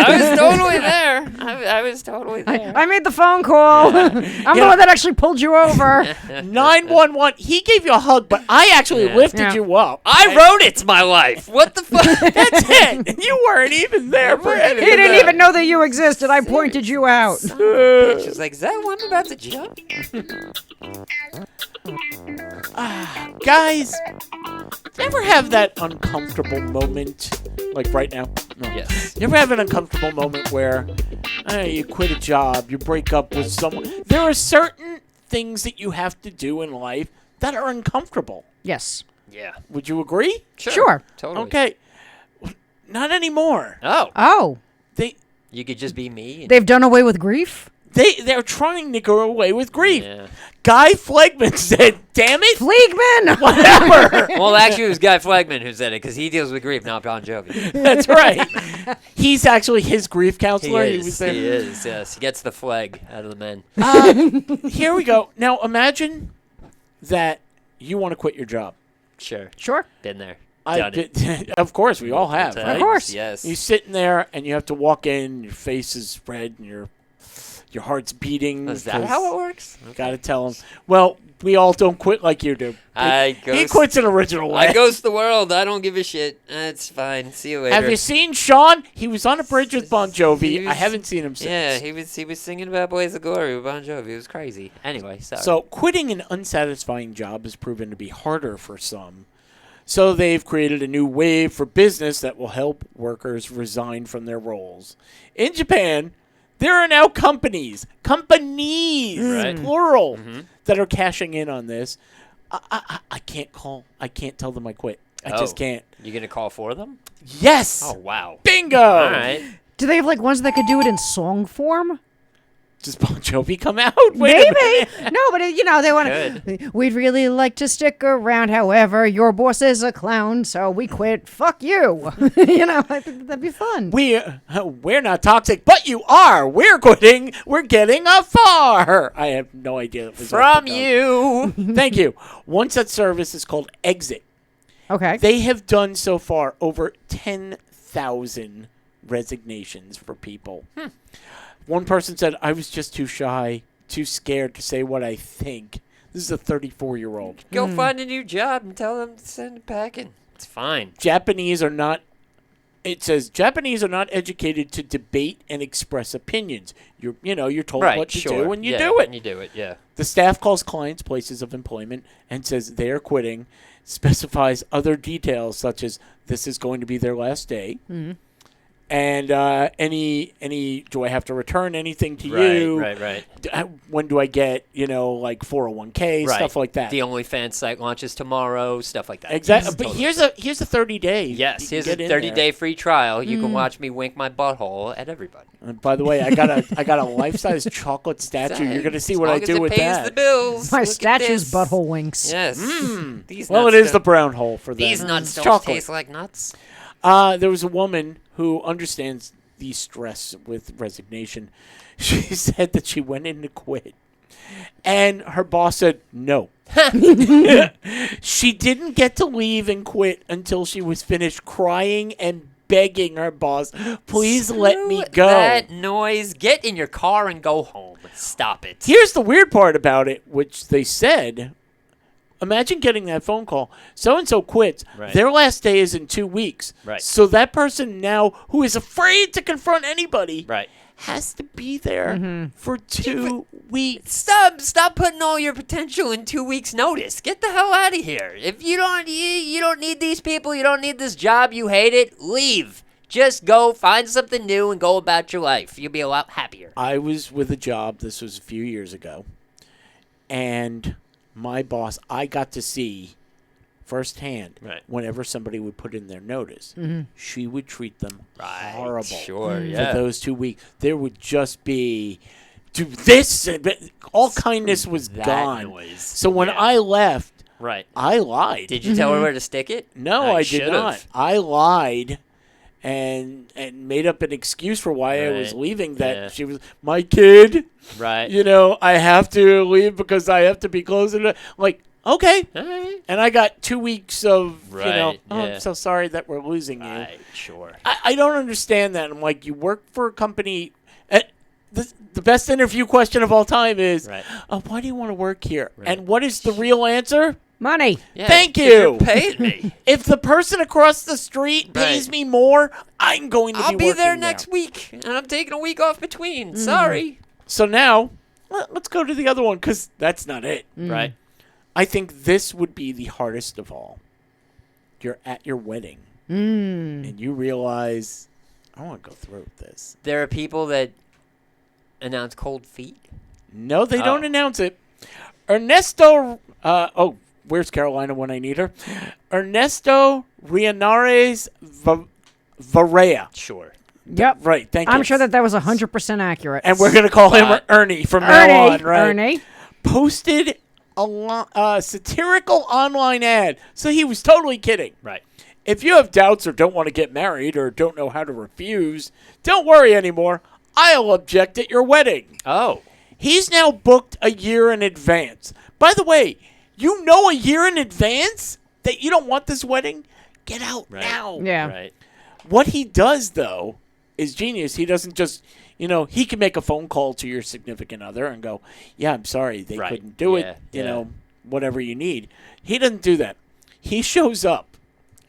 I was totally there. I was totally there. I made the phone call. I'm the one that actually pulled you over. 911. He gave you a hug, but I actually lifted you up. I wrote It's My Life. What the fuck? That's it. You weren't even there for any He didn't even know that you existed. I pointed you out. Bitch was like, is that one about to jump? Guys, you ever have that uncomfortable moment, like right now? No. Yes. You ever have an uncomfortable moment where you quit a job, you break up with someone? There are certain things that you have to do in life that are uncomfortable. Yes. Yeah. Would you agree? Sure. Totally. Okay. Not anymore. Oh. You could just be me. They've done away with grief? They're trying to go away with grief. Yeah. Guy Flegman said, damn it. Fleegman! Whatever. Well, actually, it was Guy Flagman who said it because he deals with grief, not Bon Jovi. That's right. He's actually his grief counselor. He was there. is, yes. He gets the flag out of the men. Here we go. Now, imagine that you want to quit your job. Sure. Been there. Of course, we all have, Times, right? Of course. Yes. You're sitting there, and you have to walk in, your face is red, and your heart's beating. Is that how it works? Got to tell him. Well, we all don't quit like you do. He quits an original way. I ghost the world. I don't give a shit. It's fine. See you later. Have you seen Sean? He was on a bridge with Bon Jovi. I haven't seen him since. Yeah, he was singing about Blaze of Glory with Bon Jovi. It was crazy. Anyway, sorry. So quitting an unsatisfying job has proven to be harder for some. So they've created a new wave for business that will help workers resign from their roles. In Japan, there are now companies, Right. plural, that are cashing in on this. I can't tell them I quit. I just can't. You gonna call for them? Yes. Oh wow. Bingo. All right. Do they have like ones that could do it in song form? Does Bon Jovi come out? Maybe. No, but they want Good. to. We'd really like to stick around. However, your boss is a clown, so we quit. Fuck you. I think that'd be fun. We're not toxic, but you are. We're quitting. We're getting afar. I have no idea. It was From you. Thank you. One such service is called Exit. Okay. They have done so far over 10,000 resignations for people. One person said, I was just too shy, too scared to say what I think. This is a 34-year-old. Go find a new job and tell them to send it packing. It's fine. Japanese are not educated to debate and express opinions. You're told what to do and you do it. And you do it, yeah. The staff calls clients places of employment and says they are quitting, specifies other details such as this is going to be their last day. And any do I have to return anything to you? Right. When do I get, like 401k, stuff like that. The OnlyFans site launches tomorrow, stuff like that. Exactly. Yes, But totally. here's a 30-day. Yes, here's a 30-day free trial. You can watch me wink my butthole at everybody. And by the way, I got a life-size chocolate statue. You're gonna see what I do with as long as it pays that. the bills. My Look at statue's this. butthole winks. Yes. These Well, it nuts is the don't- brown hole for that. These nuts It's don't chocolate. taste like nuts. There was a woman who understands the stress with resignation. She said that she went in to quit, and her boss said no. She didn't get to leave and quit until she was finished crying and begging her boss, please let me go. That noise. Get in your car and go home. Stop it. Here's the weird part about it, which they said. Imagine getting that phone call. So-and-so quits. Right. Their last day is in 2 weeks. Right. So that person now, who is afraid to confront anybody, Right. has to be there for 2 weeks. Stop putting all your potential in 2 weeks' notice. Get the hell out of here. If you don't need these people, you don't need this job, you hate it, leave. Just go find something new and go about your life. You'll be a lot happier. I was with a job, this was a few years ago, and my boss, I got to see firsthand whenever somebody would put in their notice, she would treat them horrible. Sure, For those 2 weeks. There would just be, do this, all kindness was That gone. noise. So when I left, Right. I lied. Did you tell her where to stick it? No, I did should've. not. I lied and made up an excuse for why I was Right. leaving, that Yeah. she was my kid. Right. I have to leave because I have to be closer to, like, Okay. All right. And I got 2 weeks of, Right, oh, yeah. I'm so sorry that we're losing you. Right, sure. I don't understand that. I'm like, you work for a company. The best interview question of all time is, Right. why do you want to work here? Right. And what is the real answer? Money. Yeah, Thank 'cause you. You're paying me. If the person across the street pays Right. me more, I'm going to I'll be be working there next week, and I'm taking a week off between. Sorry. So now, let's go to the other one, because that's not it. Right. I think this would be the hardest of all. You're at your wedding, and you realize, I want to go through with this. There are people that announce cold feet. No, they don't Oh. announce it. Ernesto, where's Carolina when I need her? Ernesto Rianares Varela. Sure. Yep. Right, thank you. I'm sure that was 100% accurate. And we're going to call him Ernie from now on, right? Ernie. Posted a satirical online ad. So he was totally kidding. Right. If you have doubts or don't want to get married or don't know how to refuse, don't worry anymore. I'll object at your wedding. Oh. He's now booked a year in advance. By the way, you know a year in advance that you don't want this wedding? Get out Right. now. Yeah. Right. What he does, though, is genius. He doesn't just, he can make a phone call to your significant other and go, yeah, I'm sorry, they Right. couldn't do Yeah, it, yeah. whatever you need. He doesn't do that. He shows up,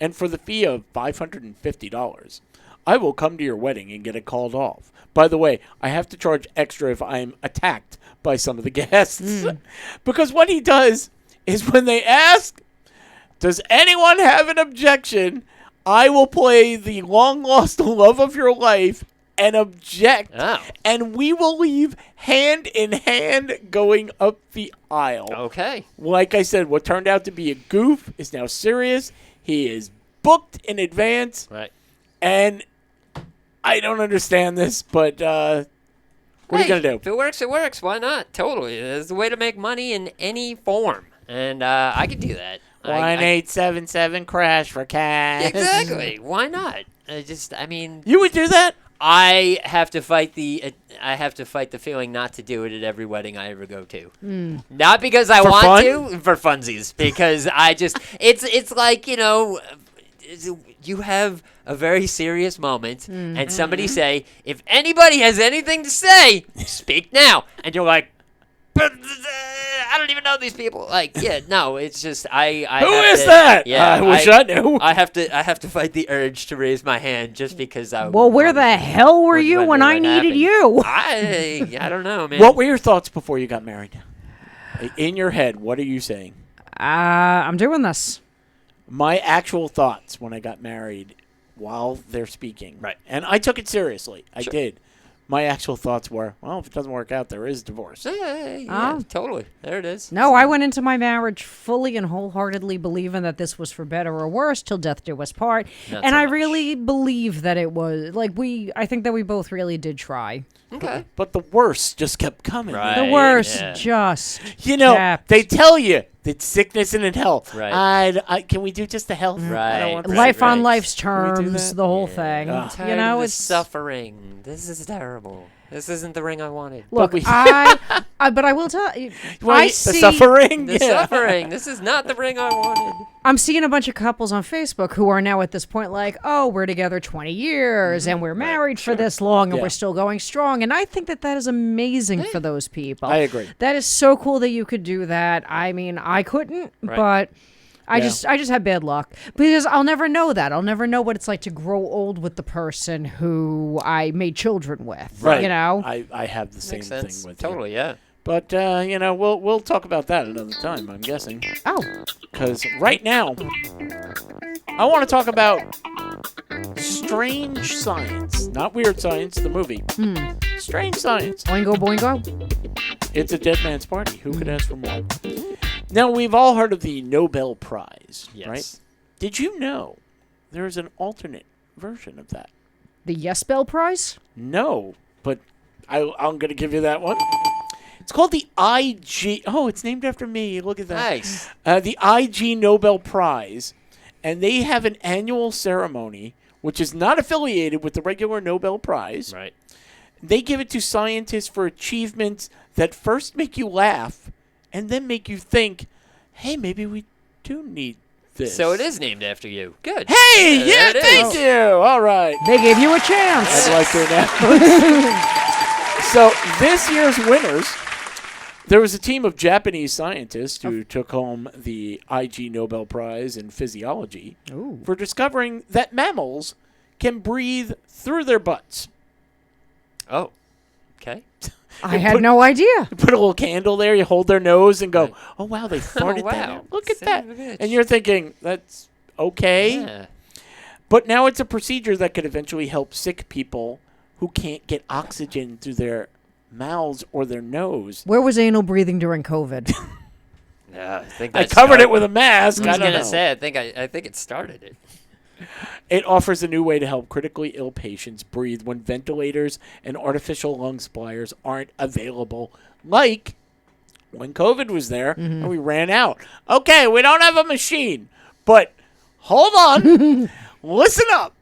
and for the fee of $550, I will come to your wedding and get it called off. By the way, I have to charge extra if I'm attacked by some of the guests. Because what he does is when they ask, does anyone have an objection? I will play the long-lost love of your life and object. Oh. And we will leave hand in hand going up the aisle. Okay. Like I said, what turned out to be a goof is now serious. He is booked in advance. Right. And I don't understand this, but what are you going to do? If it works, it works. Why not? Totally. There's a way to make money in any form. And I could do that. 1877 crash for cash. Exactly. Why not? You would do that? I have to fight the feeling not to do it at every wedding I ever go to. Not because I For want fun? to, for funsies. Because I just it's like, you have a very serious moment and somebody say, if anybody has anything to say, speak now. And you're like, but I don't even know these people. Like, yeah, no, it's just I Who have is to- that? Yeah, I wish I knew. I have to fight the urge to raise my hand just because I. Well, where the hell were you when I it needed happened. you? I don't know, man. What were your thoughts before you got married? In your head, what are you saying? I'm doing this. My actual thoughts when I got married while they're speaking. Right. And I took it seriously. I Sure. did. My actual thoughts were, well, if it doesn't work out, there is divorce. Yeah, totally. There it is. No, I went into my marriage fully and wholeheartedly believing that this was for better or worse till death do us part. Not And so I much. really believe that it was I think that we both really did try. Okay. But the worst just kept coming. Right. The worst yeah. just They kept. tell you that sickness and in health. Right. Can we do just the health? I Right, don't want right, life on right. life's Can we do terms, that? the whole thing. I'm Tired of it's this suffering. This is terrible. This isn't the ring I wanted. Look, we- but I will tell you, Well, I the see. suffering. The Yeah. suffering. This is not the ring I wanted. I'm seeing a bunch of couples on Facebook who are now at this point like, oh, we're together 20 years and we're married for this long and Yeah. we're still going strong. And I think that that is amazing for those people. I agree. That is so cool that you could do that. I mean, I couldn't, Right. but I Yeah. just had bad luck because I'll never know that. I'll never know what it's like to grow old with the person who I made children with. Right. You know? I have the same Makes thing sense. with you. Totally, yeah. But we'll talk about that another time. I'm guessing Oh, because right now I want to talk about strange science, not weird science. The movie, Strange Science. boingo, boingo. It's a dead man's party. Who could ask for more? Now we've all heard of the Nobel Prize, Yes. right? Did you know there's an alternate version of that? The Yes Bell Prize? No, but I'm going to give you that one. It's called the IG. Oh, it's named after me. Look at that. Nice. The IG Nobel Prize. And they have an annual ceremony, which is not affiliated with the regular Nobel Prize. Right. They give it to scientists for achievements that first make you laugh and then make you think, hey, maybe we do need this. So it is named after you. Good. Hey, yeah, there it thank is. you. All right. They gave you a chance. I'd like to announce. So this year's winners, there was a team of Japanese scientists who took home the IG Nobel Prize in Physiology for discovering that mammals can breathe through their butts. Oh, okay. I had no idea. You put a little candle there, you hold their nose and go, oh, wow, they farted wow. that out. Look at Son that. of a bitch. And you're thinking, that's okay. Yeah. But now it's a procedure that could eventually help sick people who can't get oxygen through their mouths or their nose. Where was anal breathing during COVID? Yeah, I think I that covered it started- with a mask. I I was don't gonna know. say, I think it started it. It offers a new way to help critically ill patients breathe when ventilators and artificial lung suppliers aren't available, like when COVID was there and we ran out. Okay, we don't have a machine, but hold on. Listen up.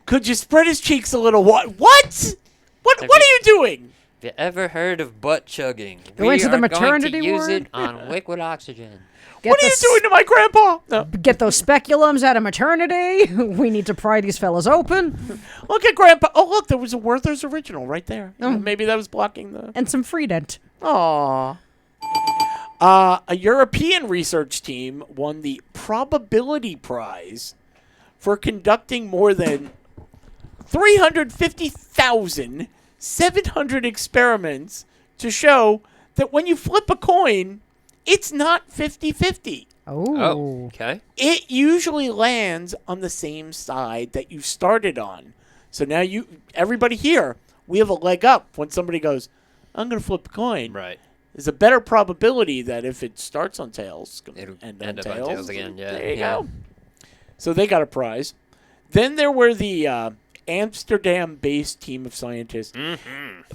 Could you spread his cheeks a little? What? What are you doing? Have you ever heard of butt chugging? Go into the maternity going to use ward? it on liquid oxygen. What are you doing to my grandpa? No. Get those speculums out of maternity. We need to pry these fellas open. Look at grandpa. Oh, look, there was a Werther's original right there. Maybe that was blocking the... And some Freedent. Aww. A European research team won the Probability Prize for conducting more than 350,700 experiments to show that when you flip a coin, it's not 50-50. Oh, okay. It usually lands on the same side that you started on. So now everybody here, we have a leg up when somebody goes, I'm going to flip a coin. Right. There's a better probability that if it starts on tails, it's going It'll to end end on up on tails. tails again, yeah. There you Yeah. go. So they got a prize. Then there were the Amsterdam-based team of scientists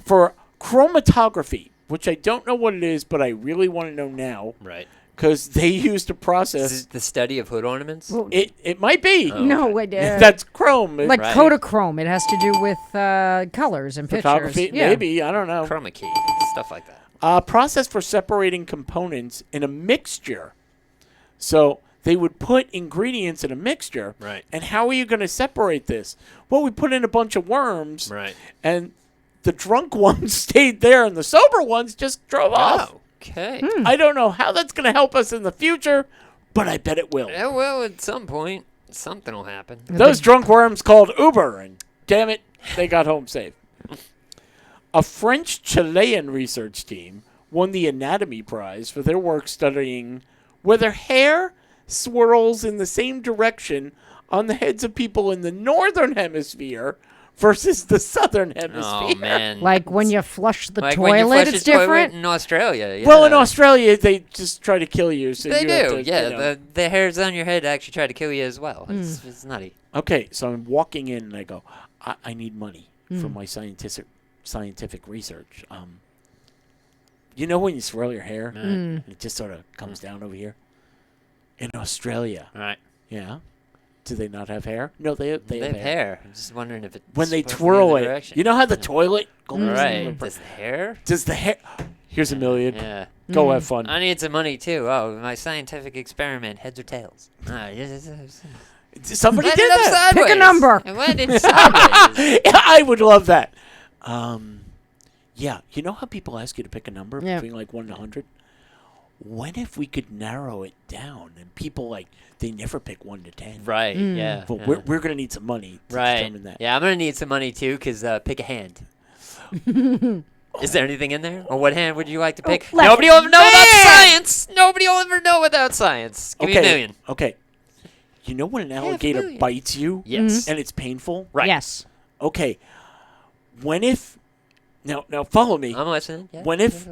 for chromatography, which I don't know what it is, but I really want to know now. Right. Because they used a This process. is the study of hood ornaments? Well, It might be. no, That's chrome. like Right. Kodachrome. It has to do with colors and pictures. Photography. Yeah. Maybe. I don't know. Chroma key. Stuff like that. A process for separating components in a mixture. So they would put ingredients in a mixture. Right. And how are you going to separate this? Well, we put in a bunch of worms. Right. And the drunk ones stayed there and the sober ones just drove off. Oh, okay. I don't know how that's going to help us in the future, but I bet it will. Yeah, well, at some point, something will happen. Those drunk worms called Uber, and damn it, they got home safe. A French-Chilean research team won the Anatomy Prize for their work studying whether hair swirls in the same direction on the heads of people in the northern hemisphere versus the southern hemisphere. Oh, man. Like when you flush the Like when you toilet, flush it's the toilet different. in Australia. Yeah. Well, in Australia, they just try to kill you. So They you have do, to, yeah. you know. The hairs on your head actually try to kill you as well. It's nutty. Okay, so I'm walking in and I go, I need money for my scientific research. You know when you swirl your hair and it just sort of comes down over here? In Australia, All right. yeah. Do they not have hair? No, they have They have hair. I'm just wondering if it When they swirls in twirl the it, direction. you know how the toilet goes? Right. Does the hair? Does the hair? Here's $1 million. Yeah. Go have fun. I need some money too. Oh, my scientific experiment: heads or tails. Somebody Went did it up that. Pick a sideways. number. It went in sideways. Yeah, I would love that. Yeah, you know how people ask you to pick a number Yeah. between like 1 to 100? When if we could narrow it down and people they never pick 1 to 10? Right. Yeah. But yeah. we're going to need some money to Right. determine that. Yeah, I'm gonna need some money too, cause pick a hand. Is there anything in there? Or what hand would you like to pick? left. Nobody will ever know about science. Nobody will ever know without science. Give me $1 million. Okay. You know when an alligator million. bites you? Yes. And it's painful? Right. Yes. Okay. When if now follow me. I'm listening. Yeah. When if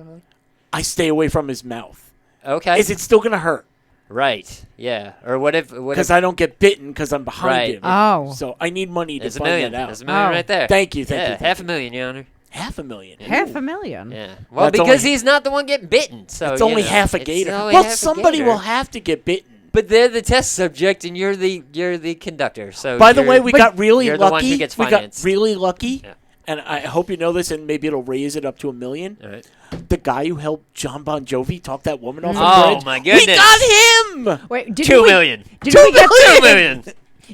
I stay away from his mouth, Okay. is it still going to hurt? Right. Yeah. Or what if? Because I don't get bitten because I'm behind Right. him. Oh. So I need money to There's $1 find million. that out. There's $1 million Oh. right there. Thank you. Yeah. Thank you. $500,000, Your Honor. $500,000. Half a million. Yeah. Well, That's because only- he's not the one getting bitten. So It's you only know, half a it's gator. only Well, half a somebody gator. will have to get bitten. But they're the test subject, and you're the conductor. So By the way, we you're got really you're the one who lucky. gets We got financed. really lucky. Yeah. and I hope you know this, and maybe it'll raise it up to $1 million. All right. The guy who helped John Bon Jovi talk that woman off the Oh, bridge. my goodness. We got him. Wait, $2 million. Didn't we get $2 million.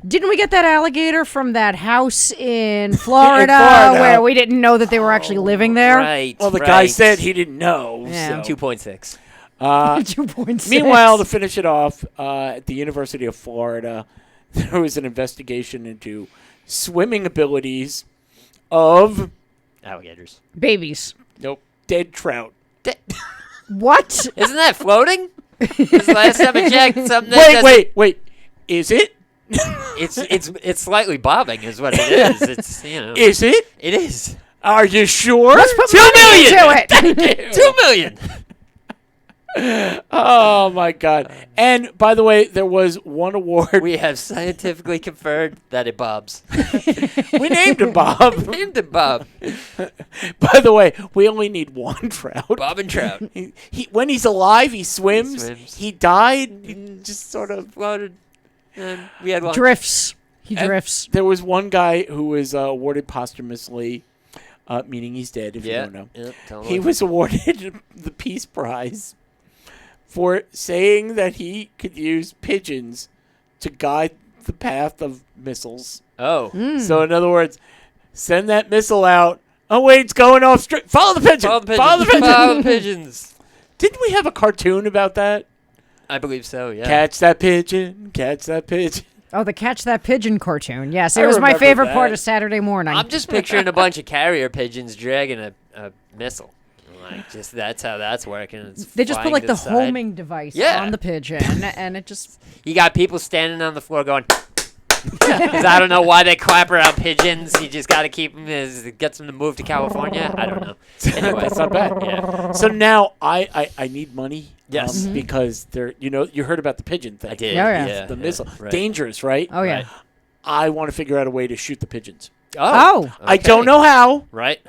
Didn't we get that alligator from that house in Florida, Florida. where we didn't know that they were actually living there? Right. Well, the guy said he didn't know. Yeah. So. 2.6. 2.6. Meanwhile, to finish it off, at the University of Florida, there was an investigation into swimming abilities of Alligators. Babies. dead trout. What? Isn't that floating? This last time I checked, something that Wait. Is it? It's slightly bobbing, is what it is. It's Is it? It is. Are you sure? Let's put $2 money million. into it. $2 million. Oh my God! And by the way, there was one award. We have scientifically confirmed that it bobs. We named him Bob. Named it Bob. By the way, we only need one trout. Bob and Trout. He when he's alive, he swims. He died. He just sort of Floated. And we had lunch. Drifts. He And drifts. There was one guy who was awarded posthumously, meaning he's dead. If you Yeah. don't know, Yep, totally. he was awarded the Peace Prize for saying that he could use pigeons to guide the path of missiles. Oh. So in other words, send that missile out. Oh wait, it's going off straight. Follow the pigeon. Follow the pigeons. Follow the pigeon. Follow the pigeons. Didn't we have a cartoon about that? I believe so, yeah. Catch that pigeon. Catch that pigeon. Oh, the Catch That Pigeon cartoon. Yes, I it was my remember favorite that. part of Saturday morning. I'm just picturing a bunch of carrier pigeons dragging a missile. Like, just that's how that's working. It's They just put flying like to the side. homing device Yeah. on the pigeon, and it just. You got people standing on the floor going, 'cause I don't know why they clap around pigeons. You just got to keep them, gets them to move to California. I don't know. Anyway, That's not bad. Yeah. So now I need money. Yes. Because they're you heard about the pigeon thing. I did. Oh, yeah. Yeah. The missile. Right. Dangerous, right? Oh yeah. Right. I want to figure out a way to shoot the pigeons. Oh. I okay. don't know how. Right.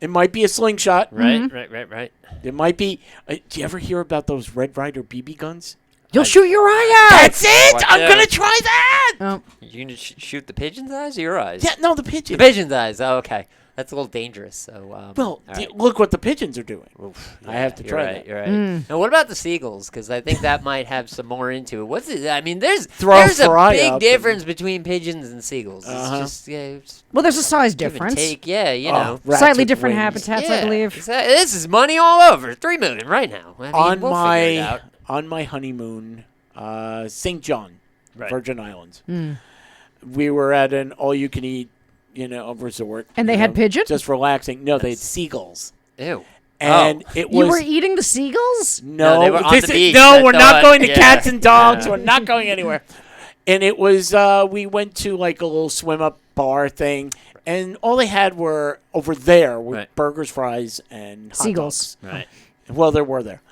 It might be a slingshot. Right. Right. It might be. Do you ever hear about those Red Ryder BB guns? You'll shoot your eye out. That's it. Watch I'm out. gonna try that. Oh. You gonna shoot the pigeon's eyes or your eyes? Yeah, no, the The pigeon. pigeon's eyes. Oh, okay. That's a little dangerous. So. Well, all right. look what the pigeons are doing. Oof, I have to you're try right, that. You're right. Now, what about the seagulls? Because I think that might have some more into it. What's it? I mean, there's Throw a a fry big up difference between pigeons and seagulls. Uh-huh. It's just it's Well, there's a size give and difference. take. Yeah, you Oh, know. rats Slightly with different wings. habitats, Yeah, I believe. exactly. This is money all over. $3 million right now. I mean, On we'll figure it out. my honeymoon, St. John, Right. Virgin Islands. We were at an all-you-can-eat, resort. And they had pigeon? Just relaxing. No, they had seagulls, Ew. and it was You were eating the seagulls? no. No, they were on this the is- beach. no, I we're not thought- going to yeah, cats and dogs. yeah. We're not going anywhere. And it was we went to like a little swim-up bar thing, and all they had were over there were Right. burgers, fries, and hot Seagulls. dogs. Right. Well, there were there.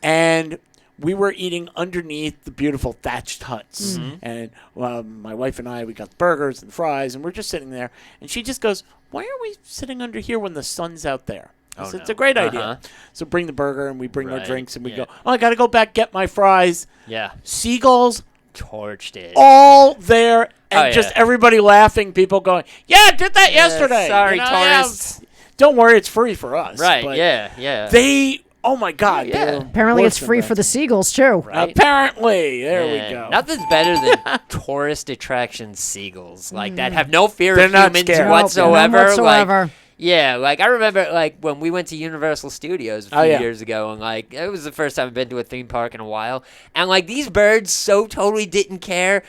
And we were eating underneath the beautiful thatched huts. And my wife and I, we got the burgers and fries, and we're just sitting there. And she just goes, why are we sitting under here when the sun's out there? I said, no. it's a great Uh-huh. idea. So bring the burger, and we bring our Right, drinks, and we yeah. go, oh, I got to go back, get my fries. Yeah. Seagulls Torched it. all there. And Oh, just yeah. everybody laughing, people going, yeah, I did that yesterday. Sorry, yeah, tourists. don't worry, it's free for us. Right. But Yeah. They, oh my God. Yeah. they were Apparently, it's worse than free that. for the seagulls, too. Right. Apparently, there Yeah. we go. Nothing's better than tourist attraction seagulls like that have no fear They're of not humans scared. whatsoever. None whatsoever. Like, yeah, like I remember like when we went to Universal Studios a few Oh, yeah. years ago, and like it was the first time I've been to a theme park in a while, and like these birds so totally didn't care.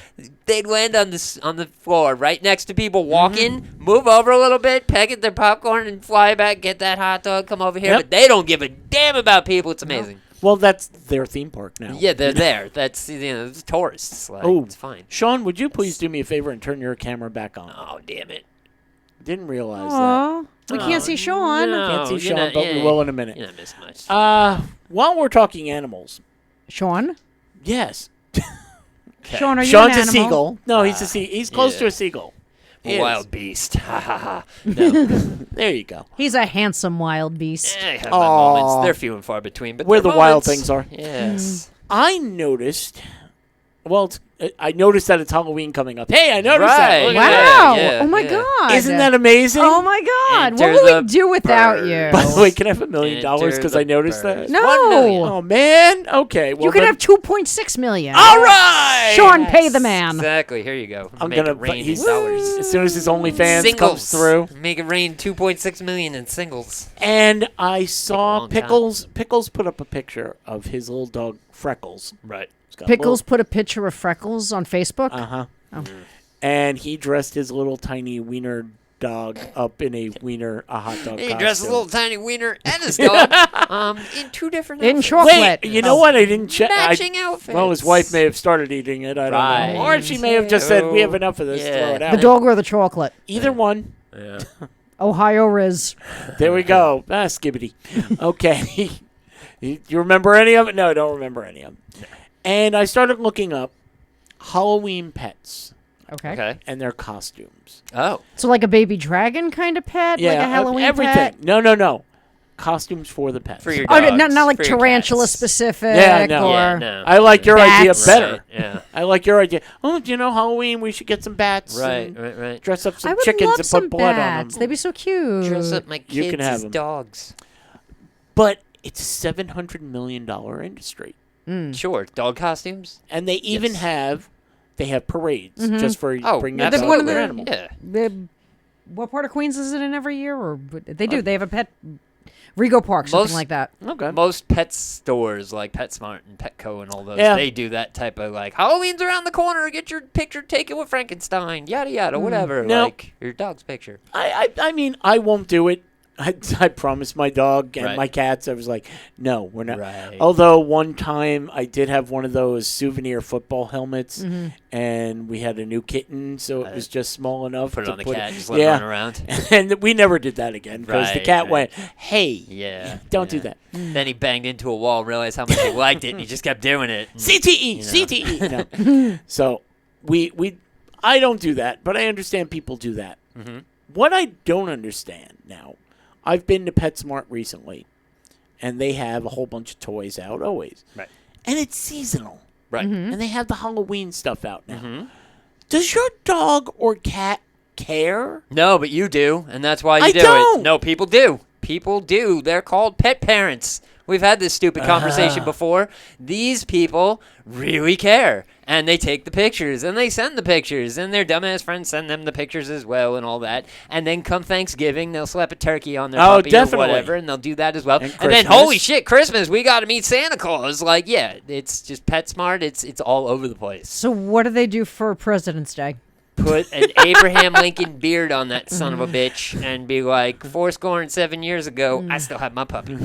They'd land on the floor right next to people walking, move over a little bit, peck at their popcorn, and fly back, get that hot dog, come over here. Yep. But they don't give a damn about people. It's amazing. Well, that's their theme park now. Yeah, they're there. That's it's tourists. Like, Oh. it's fine. Sean, would you please do me a favor and turn your camera back on? Oh damn it! Didn't realize that. Aw, we can't see Sean. No, Can't see you're Sean, not- but we yeah, will in a minute. You're not missing much. While we're talking animals, Sean? yes. Sean, are you Sean's an a animal? seagull. No, he's a he's close yeah. to a seagull. He is. Wild beast. Ha ha ha. No, There you go. He's a handsome wild beast. I have my Aw. moments. They're few and far between, but Where they're the wild moments. things are. Yes. I noticed. Well, I noticed that it's Halloween coming up. Hey, I noticed that. Right. Look Wow. at that. Yeah, oh my yeah. God. Isn't that amazing? Oh my God. Enter What will the we do without bird. you? By the way, can I have $1 million Enter because the I noticed bird. that? No. 1 million. Oh man. Okay. Well, You could then- have 2.6 million. All right. Sean, pay the man. Exactly. Here you go. I'm Make gonna. it rain in He's, dollars. as soon as his OnlyFans Singles comes through, Make it rain 2.6 million in singles. and I saw long time. Pickles put up a picture of his little dog Freckles. Right. Pickles put a picture of Freckles on Facebook. Uh huh. Oh. And he dressed his little tiny wiener dog up in a hot dog He costume. dressed his little tiny wiener and his dog in 2 different In outfits. chocolate. Wait, you know what? I didn't check. Matching outfits. Well, his wife may have started eating it. I don't know. Or Right. she may have just said, "We have enough of this. Yeah. Throw it out." The dog or the chocolate? Either one. Yeah. Ohio Riz. There we go. Skibbity. Okay. You remember any of it? No, I don't remember any of it. And I started looking up Halloween pets Okay. Okay. and their costumes. Oh. So like a baby dragon kind of pet? Like a Halloween everything. pet? No. Costumes for the pets. For your Oh, dogs. not like for your tarantula cats. specific Yeah, no. or... Yeah, no. I like your idea Bats. better. Yeah. I like your idea. Oh, do you know Halloween? We should get some bats. Right, and right. Dress up I some would chickens love and some put blood bats. on They'd them. be so cute. Dress up my You can kids have as 'em. dogs. But it's a $700 million industry. Sure. Dog costumes? And they even Yes. they have parades just for Oh, bringing that's dogs one of or the- animals. Yeah. What part of Queens is it in every year? Or they do. They have a pet... Rego Park, something Most- like that. Okay. Most pet stores like PetSmart and Petco and all those, Yeah. they do that type of like, Halloween's around the corner, get your picture taken with Frankenstein, yada yada, whatever. No. Like your dog's picture. I mean, I won't do it. I promised my dog and Right. my cats. I was like, no, we're not. Right. Although one time I did have one of those souvenir football helmets, and we had a new kitten, so it was just small enough Put it to on the put cat, just let it run around. And we never did that again because the Right, cat right. went, "Hey, Yeah. don't do yeah. that." Then he banged into a wall, realized how much he liked it, and he just kept doing it. And- CTE, CTE. No. So I don't do that, but I understand people do that. Mm-hmm. What I don't understand now, I've been to PetSmart recently, and they have a whole bunch of toys out always. Right. And it's seasonal. Right. And they have the Halloween stuff out now. Does your dog or cat care? No, but you do, and that's why you I do don't. it. No, people do. People do. They're called pet parents. We've had this stupid conversation before. These people really care, and they take the pictures, and they send the pictures, and their dumbass friends send them the pictures as well, and all that. And then come Thanksgiving, they'll slap a turkey on their Oh, puppy definitely. or whatever, and they'll do that as well. And And then, Christmas. holy shit, Christmas, we got to meet Santa Claus. Like, yeah, it's just PetSmart. It's all over the place. So what do they do for President's Day? Put an Abraham Lincoln beard on that son of a bitch and be like, 7 years ago, I still have my puppy.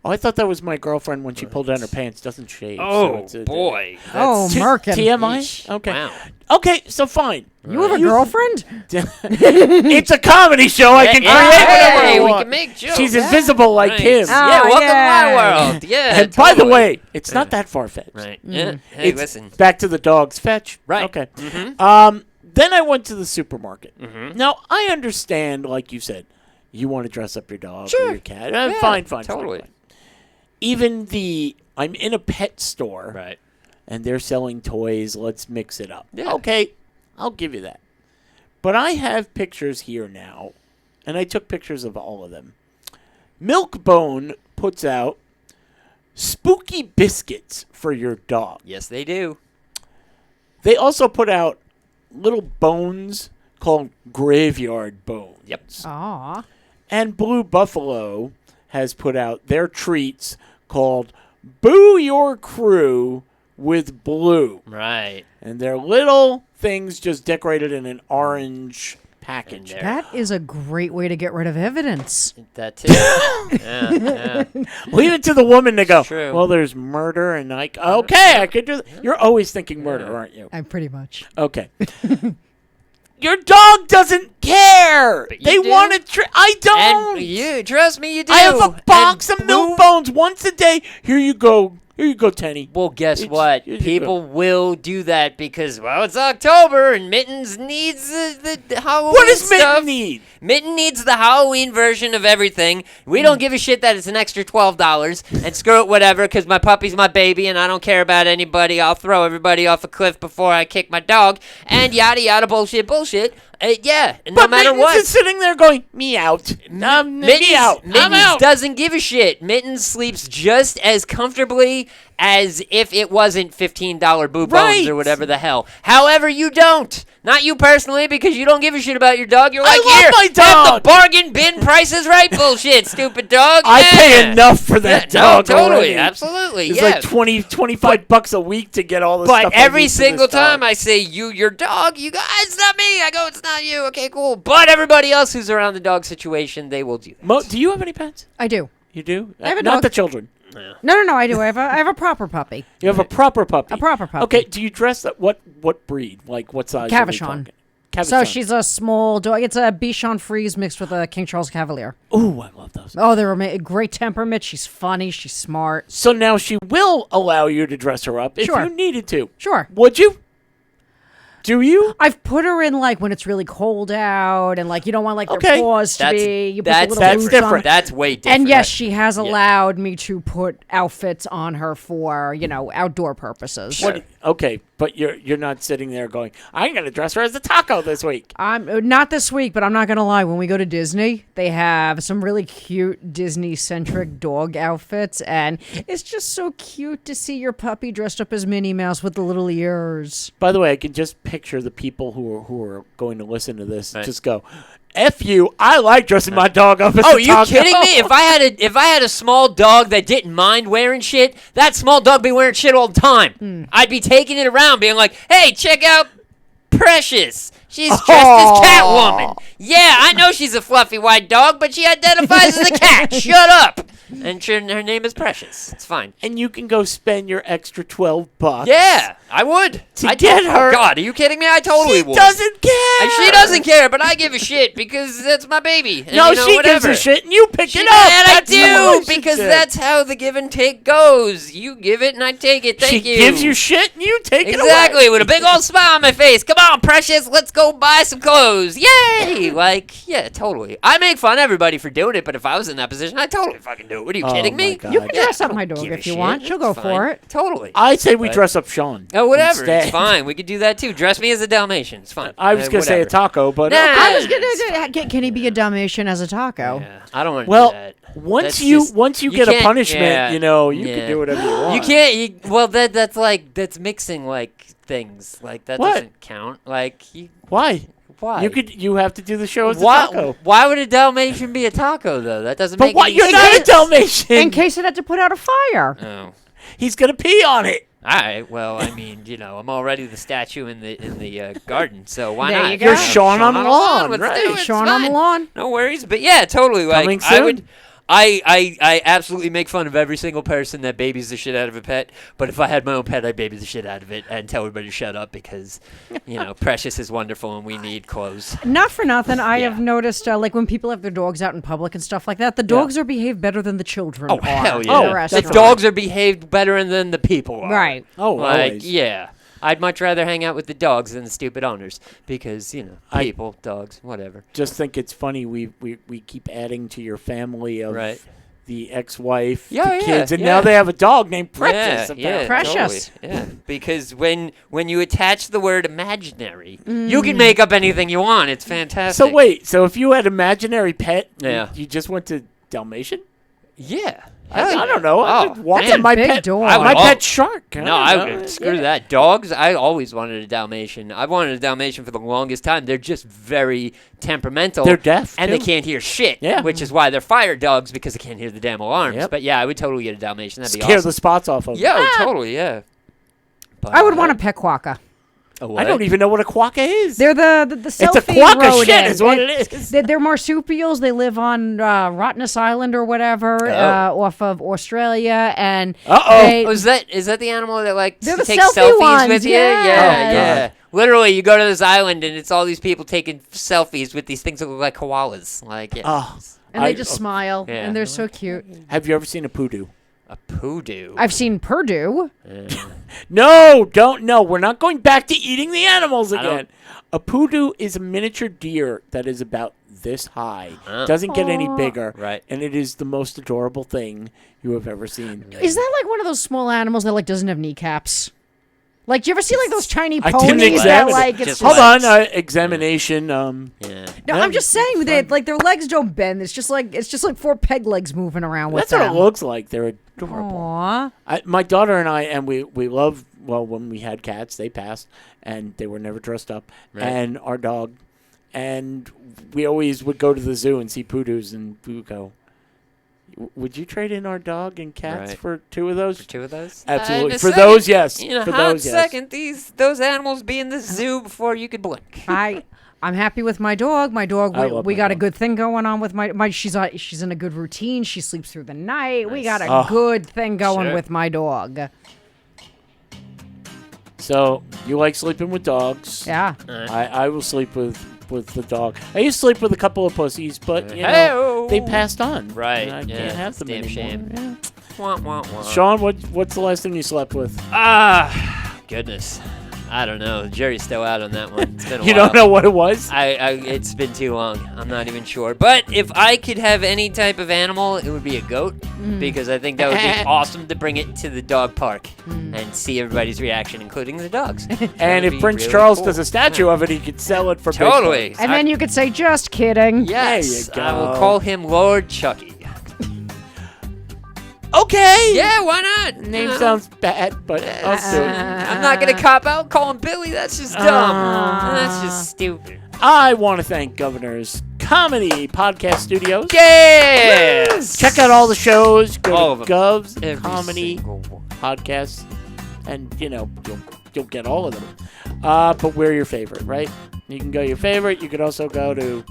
Oh, I thought that was my girlfriend when she pulled down her pants. Doesn't shave. so Oh, it's a- boy. Oh, T- Merkin. TMI? Okay. Wow. Okay, so fine. You have a girlfriend? It's a comedy show. I can create whatever I Hey, we want. can make jokes. She's invisible like Right. him. Yeah, Oh, welcome yeah. to my world. Yeah. And by the totally. way, it's not that far-fetched. Right. Yeah. Hey, It's listen. back to the dog's fetch. Right. Okay. Mm-hmm. Then I went to the supermarket. Mhm. Now, I understand, like you said, you want to dress up your dog Sure. or your cat. Yeah, Fine. totally. Even I'm in a pet store, Right. and they're selling toys. Let's mix it up. Yeah. Okay, I'll give you that. But I have pictures here now, and I took pictures of all of them. Milkbone puts out spooky biscuits for your dog. Yes, they do. They also put out little bones called graveyard bones. Yep. Aw. And Blue Buffalo has put out their treats called Boo Your Crew with Blue. Right. And they're little things just decorated in an orange package. And That is a great way to get rid of evidence. That too. yeah. Leave it to the woman to go, True. well, there's murder, and I could do that. You're always thinking murder, aren't you? I'm pretty much. Okay. Your dog doesn't care. But you They do. want to. I don't. And you, trust me, you do. I have a box And of milk bones once a day. Here you go. Here you go, Tenny. Well, guess It's- what? it's People will do that because, well, it's October and Mittens needs the Halloween What does stuff. Mitten need? Mitten needs the Halloween version of everything. We don't give a shit that it's an extra $12 and screw it, whatever, because my puppy's my baby and I don't care about anybody. I'll throw everybody off a cliff before I kick my dog and yada yada bullshit. Yeah, no But matter Mittens what. is sitting there going, me out. Me out. I'm Mittens out. doesn't give a shit. Mittens sleeps just as comfortably as if it wasn't $15 boo bones Right. or whatever the hell. However, you don't. Not you personally, because you don't give a shit about your dog. You're I like, love here, my have the dog." bargain bin prices right bullshit, stupid dog. I Yeah. pay enough for that Yeah, dog no, totally, already. absolutely, It's yeah. like 25 bucks a week to get all the stuff. But I every need for single this dog. time I say your dog, you go, it's not me. I go, it's not you. Okay, cool. But everybody else who's around the dog situation, they will do that. Do you have any pets? I do. You do? I have a Not dog. the children. No, I do. I have a proper puppy. You have a proper puppy. A proper puppy. Okay, do you dress that? What breed? Like what size? are we Cavachon. talking? So Cavachon. she's a small dog. It's a Bichon Frise mixed with a King Charles Cavalier. Ooh, I love those. Oh, they're great temperament. She's funny. She's smart. So now she will allow you to dress her up if Sure. you needed to. Sure. Would you? Do you? I've put her in like when it's really cold out and like you don't want like Okay. their paws to be. You put the little that's boots different. on. That's way different. And yes, she has allowed me to put outfits on her for outdoor purposes. What? Okay, but you're not sitting there going, I'm gonna dress her as a taco this week. I'm not this week, but I'm not gonna lie. When we go to Disney, they have some really cute Disney-centric dog outfits, and it's just so cute to see your puppy dressed up as Minnie Mouse with the little ears. By the way, I can just picture the people who are going to listen to this Right. just go, F you, I like dressing my dog up as Oh, a you taco. kidding me? If I had a small dog that didn't mind wearing shit, that small dog be wearing shit all the time. I'd be taking it around, being like, "Hey, check out Precious. She's dressed as Catwoman. Yeah, I know she's a fluffy white dog, but she identifies as a cat. Shut up." And her name is Precious. It's fine. And you can go spend your extra $12. Yeah, I would. To get her- Oh God, are you kidding me? I totally She would. doesn't care. And she doesn't care, but I give a shit because that's my baby. And, No, you know, she whatever. gives a shit and you pick She- it up. And I That's the do, relationship. because that's how the give and take goes. You give it and I take it. Thank she you. gives you shit and you take it away. Exactly, with a big old smile on my face. Come on, Precious, let's go buy some clothes. Yay! Like, yeah, totally. I make fun of everybody for doing it, but if I was in that position, I'd totally fucking do it. What are you kidding my me? God. You can Yeah, dress I up don't my dog give a if you shit. want. She'll go That's for fine. it. Totally. I say we But- dress up Sean. Oh, whatever. instead. It's fine. We could do that too. Dress me as a Dalmatian. It's fine. I was going to say a whatever. taco, but Nah. okay. I was It's gonna. Can he be a Dalmatian as a taco? Yeah, I don't want to Well, do that. once That's you just- once you get a can't- punishment, yeah, you can yeah. do whatever you want. You can't. Well, that's mixing like things. Like that What? doesn't count. Like Why? why? You have to do the show as a Why? taco. Why would a Dalmatian be a taco though? That doesn't But make what? any You're not a sense. Dalmatian. In case it had to put out a fire. Oh. He's gonna pee on it. All right. Well, I mean, I'm already the statue in the garden, so why There not? you go. You're Sean on the lawn, Let's right. do it. It's Sean on the fine. lawn. No worries. But yeah, totally. Like Coming I would. soon? I absolutely make fun of every single person that babies the shit out of a pet. But if I had my own pet, I'd baby the shit out of it and tell everybody to shut up because, Precious is wonderful and we need clothes. Not for nothing. I Yeah. have noticed, like when people have their dogs out in public and stuff like that, the dogs are behaved better than the children Oh are. hell at yeah! the The restaurant. dogs are behaved better than the people are. Right. Oh, Like always. yeah. I'd much rather hang out with the dogs than the stupid owners because I- people, dogs, whatever. Just think it's funny. We keep adding to your family of Right. the ex-wife, Yeah, the yeah, kids, and yeah. now they have a dog named Precious. Yeah, apparently. Precious. Totally. Yeah, because when you attach the word imaginary, you can make up anything you want. It's fantastic. So wait, so if you had imaginary pet, Yeah. you just went to Dalmatian? Yeah. I Hell yeah. don't know. I Oh, just walked man. in my Big pet. dog. I would My al- pet shark. No, don't I know. would screw that. Dogs, I always wanted a Dalmatian. I've wanted a Dalmatian for the longest time. They're just very temperamental. They're deaf, And too. they can't hear shit. Yeah. Which is why they're fire dogs because they can't hear the damn alarms. Yep. But yeah, I would totally get a Dalmatian. That'd be Scare awesome. the spots off of. Yeah, totally, yeah. But, I would want a pet quokka. a I what? don't even know what a quokka is. They're the It's a selfie quokka rodent. shit is what it is. They're marsupials. They live on Rottnest Island or whatever, off of Australia, and Uh-oh. they- Oh, is that the animal that like They're the takes selfie selfies ones, with you? yes. Yeah, Oh, yeah. God. Literally, you go to this island and it's all these people taking selfies with these things that look like koalas. Like, yeah. Oh, and they just smile, Yeah. and they're so cute. have you ever seen a poodoo? A poodoo. I've seen Purdue. No, don't. No, we're not going back to eating the animals I don't- again. A poodoo is a miniature deer that is about this high. Doesn't get any bigger. Right. And it is the most adorable thing you have ever seen. Is that like one of those small animals that like doesn't have kneecaps? Like, do you ever see like those tiny I ponies didn't that examine like? it. It's Hold just- on, examination. Yeah. No, I'm just saying that like their legs don't bend. It's just like four peg legs moving around with That's them. what it looks like. They're adorable. Aww. My daughter and I, and we love, well, when we had cats, they passed, and they were never dressed up. Right. And our dog, and we always would go to the zoo and see poodoos, and we would go, would you trade in our dog and cats Right. for two of those? For two of those? Absolutely. In a For second- those, yes. In a For hot those, yes. second, those animals be in the zoo before you could blink. I'm happy with my dog. My dog, I we, love we my got a dog. good thing going on with my she's in a good routine. She sleeps through the night. We got a Oh. good thing going Sure. with my dog. So you like sleeping with dogs? Yeah. I will sleep with the dog. I used to sleep with a couple of pussies, but you know Hey-o. they passed on. Right, And I yeah, can't have it's them a damn anymore. shame. Yeah. Wah, wah, wah. Sean, what's the last thing you slept with? Goodness. I don't know. The jury's still out on that one. It's been a You while. don't know what it was? It's been too long. I'm not even sure. But if I could have any type of animal, it would be a goat because I think that would be awesome to bring it to the dog park and see everybody's reaction, including the dogs. And if Prince Charles does a statue of it, he could sell it for big Totally. bucks. And then you could say, just kidding. Yes, There you I will go. call him Lord Chucky. Okay. Yeah, why not? Name Uh, sounds bad, but I'll do it. I'm not gonna cop out. Call him Billy. That's just dumb. That's just stupid. I want to thank Governor's Comedy Podcast Studios. Yes. Check out all the shows. Go All of to them. Gov's Every Comedy single one. Podcasts, and you'll get all of them. But we're your favorite, right? You can go your favorite. You could also go to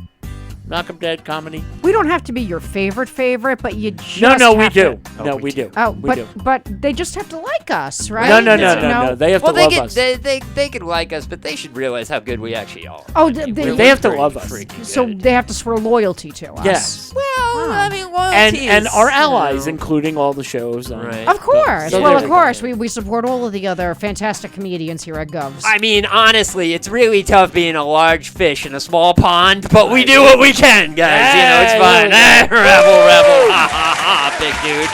Knock 'em Dead Comedy. We don't have to be your favorite, but you just No, we have do. to- No, we do. Oh, We do. but they just have to like us, right? No. They have Well, to they love could us. they could like us, but they should realize how good we actually are. Oh, I mean, they- we're They have to pretty love us. freaking So good. they have to swear loyalty to us. Yes. Well, I mean, loyalty And is, our you allies, know, including all the shows. On Right. Of course. So Well, there of we course. go. We support all of the other fantastic comedians here at Govs. I mean, honestly, it's really tough being a large fish in a small pond, but we do what we can, guys. You know, it's Hey, fine. there we go. Rebel. Ha, ha, ha, big dude.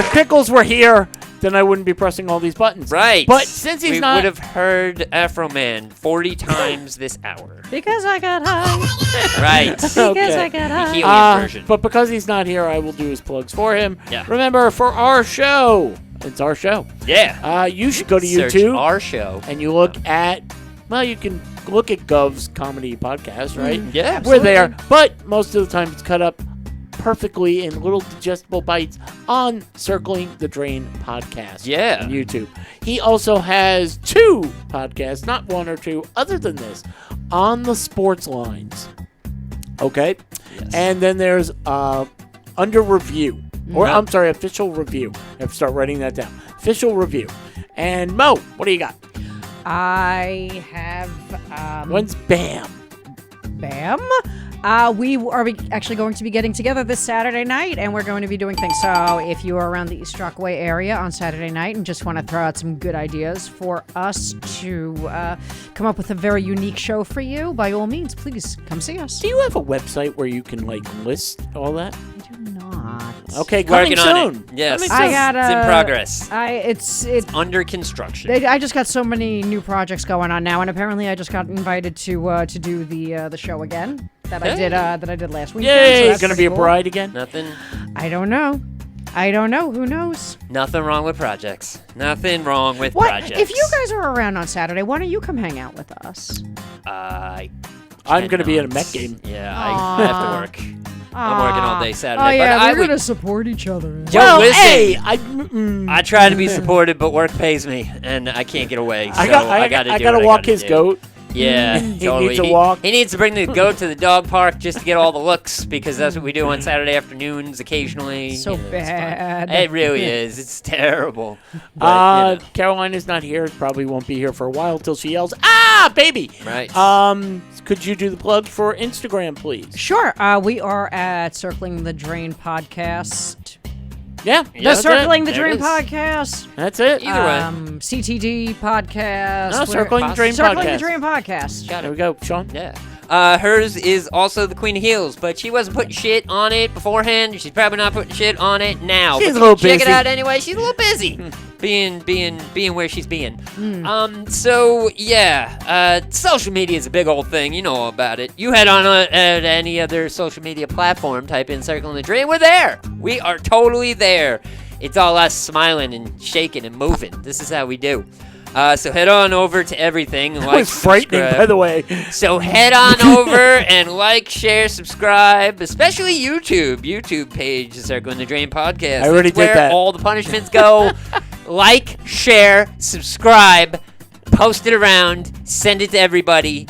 If Pickles were here, then I wouldn't be pressing all these buttons. Right. But since he's we not, would have heard Afro Man 40 times this hour. Because I got high. Right. Because Okay. I got high. Helium version. but because he's not here, I will do his plugs for him. Yeah. Remember, for our show, it's our show. Yeah. You should go to Search YouTube our show. and you look at. Well, you can look at Gov's Comedy Podcast, right? Yeah. We're there, but most of the time it's cut up perfectly in little digestible bites on Circling the Drain podcast Yeah. on YouTube. He also has 2 podcasts, not 1 or 2, other than this, on the sports lines. Okay? Yes. And then there's Under Review. Or, I'm sorry, Official Review. I have to start writing that down. Official Review. And Mo, what do you got? I have When's BAM? Bam. We are actually going to be getting together this Saturday night, and we're going to be doing things. So if you are around the East Rockaway area on Saturday night and just want to throw out some good ideas for us to come up with a very unique show for you, by all means, please come see us. Do you have a website where you can, list all that? I do not. Okay, coming Working on soon. it. Yes. Coming I soon. got It's in progress. It's Under construction. I just got so many new projects going on now, and apparently I just got invited to do the show again that I did last weekend. Yay! so that's Gonna pretty be a cool. bride again? Nothing. I don't know. Who knows? Nothing wrong with projects. Nothing wrong with What projects. if you guys are around on Saturday? Why don't you come hang out with us? I'm gonna be at a Met game. Yeah, I have to work. I'm working all day Saturday. Oh yeah, but I we're would, gonna support each other. Yo, Well, listen. hey, I try to be supported, but work pays me, and I can't get away. So I gotta do gotta what walk I gotta his do. goat. Yeah, He totally. needs to walk. He needs to bring the goat to the dog park just to get all the looks, because that's what we do on Saturday afternoons occasionally. So You know, it's fun. bad. It really is. It's terrible. But, you know, Carolina's not here. Probably won't be here for a while till she yells, "Ah, baby!" right. Could you do the plug for Instagram, please? Sure. We are at Circling the Drain podcast. Yeah. The Circling the There it Dream is. podcast. That's it. Either way. CTD podcast. No, Circling the Dream Circling podcast. the Dream podcast. Got There we it. go, Sean. Yeah. Hers is also the Queen of Heels, but she wasn't putting shit on it beforehand. She's probably not putting shit on it now. She's but a little check busy. it out anyway. She's a little busy. being where she's being. So yeah, social media is a big old thing. You know all about it. You head on at any other social media platform, type in Circling the Dream. We're there. We are totally there. It's all us smiling and shaking and moving. This is how we do. So head on over to everything. That was frightening, subscribe. by the way. So head on over and like, share, subscribe, especially YouTube page, the Circling the Drain podcast. I already That's where did that. all the punishments go. Like, share, subscribe, post it around, send it to everybody,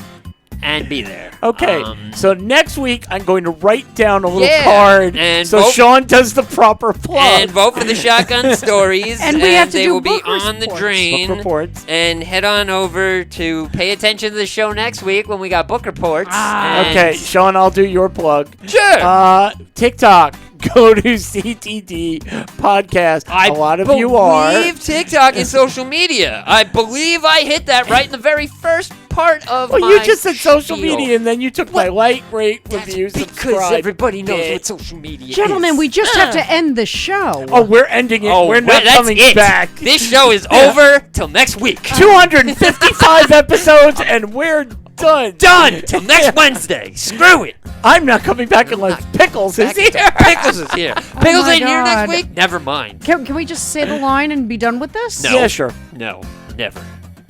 and be there. Okay, so next week I'm going to write down a little Yeah, card and so vote- Sean does the proper plug. And vote for the shotgun stories, And we have to they do will be book on the reports. drain. Book reports. And head on over to pay attention to the show next week when we got book reports. and- Okay, Sean, I'll do your plug. Sure. TikTok. Go to CTD podcast. A lot of you are. I believe TikTok is social media. I believe I hit that right in the very first part of Well, my you just said social spiel. media, and then you took my like, rate, review, Because subscribe. everybody knows bit. what social media Gentlemen, is. we just have to end the show. Oh, we're ending it. Oh, we're not that's coming it. back. This show is over till next week. 255 episodes, and we're done. Done till next Wednesday. Screw it. I'm not coming back unless Pickles is here. Pickles is here. Pickles my ain't here next God. week. Never mind. Can we just say the line and be done with this? No. Yeah, sure. No, never.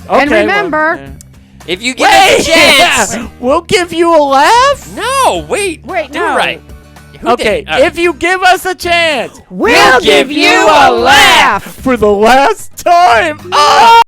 Okay, And remember- well, If you give Wait, us a chance. yeah, we'll give you a laugh. No, wait. Wait, do no. it right. Who Okay, did? All right. if you give us a chance, We'll give you a laugh. for the last time. Oh!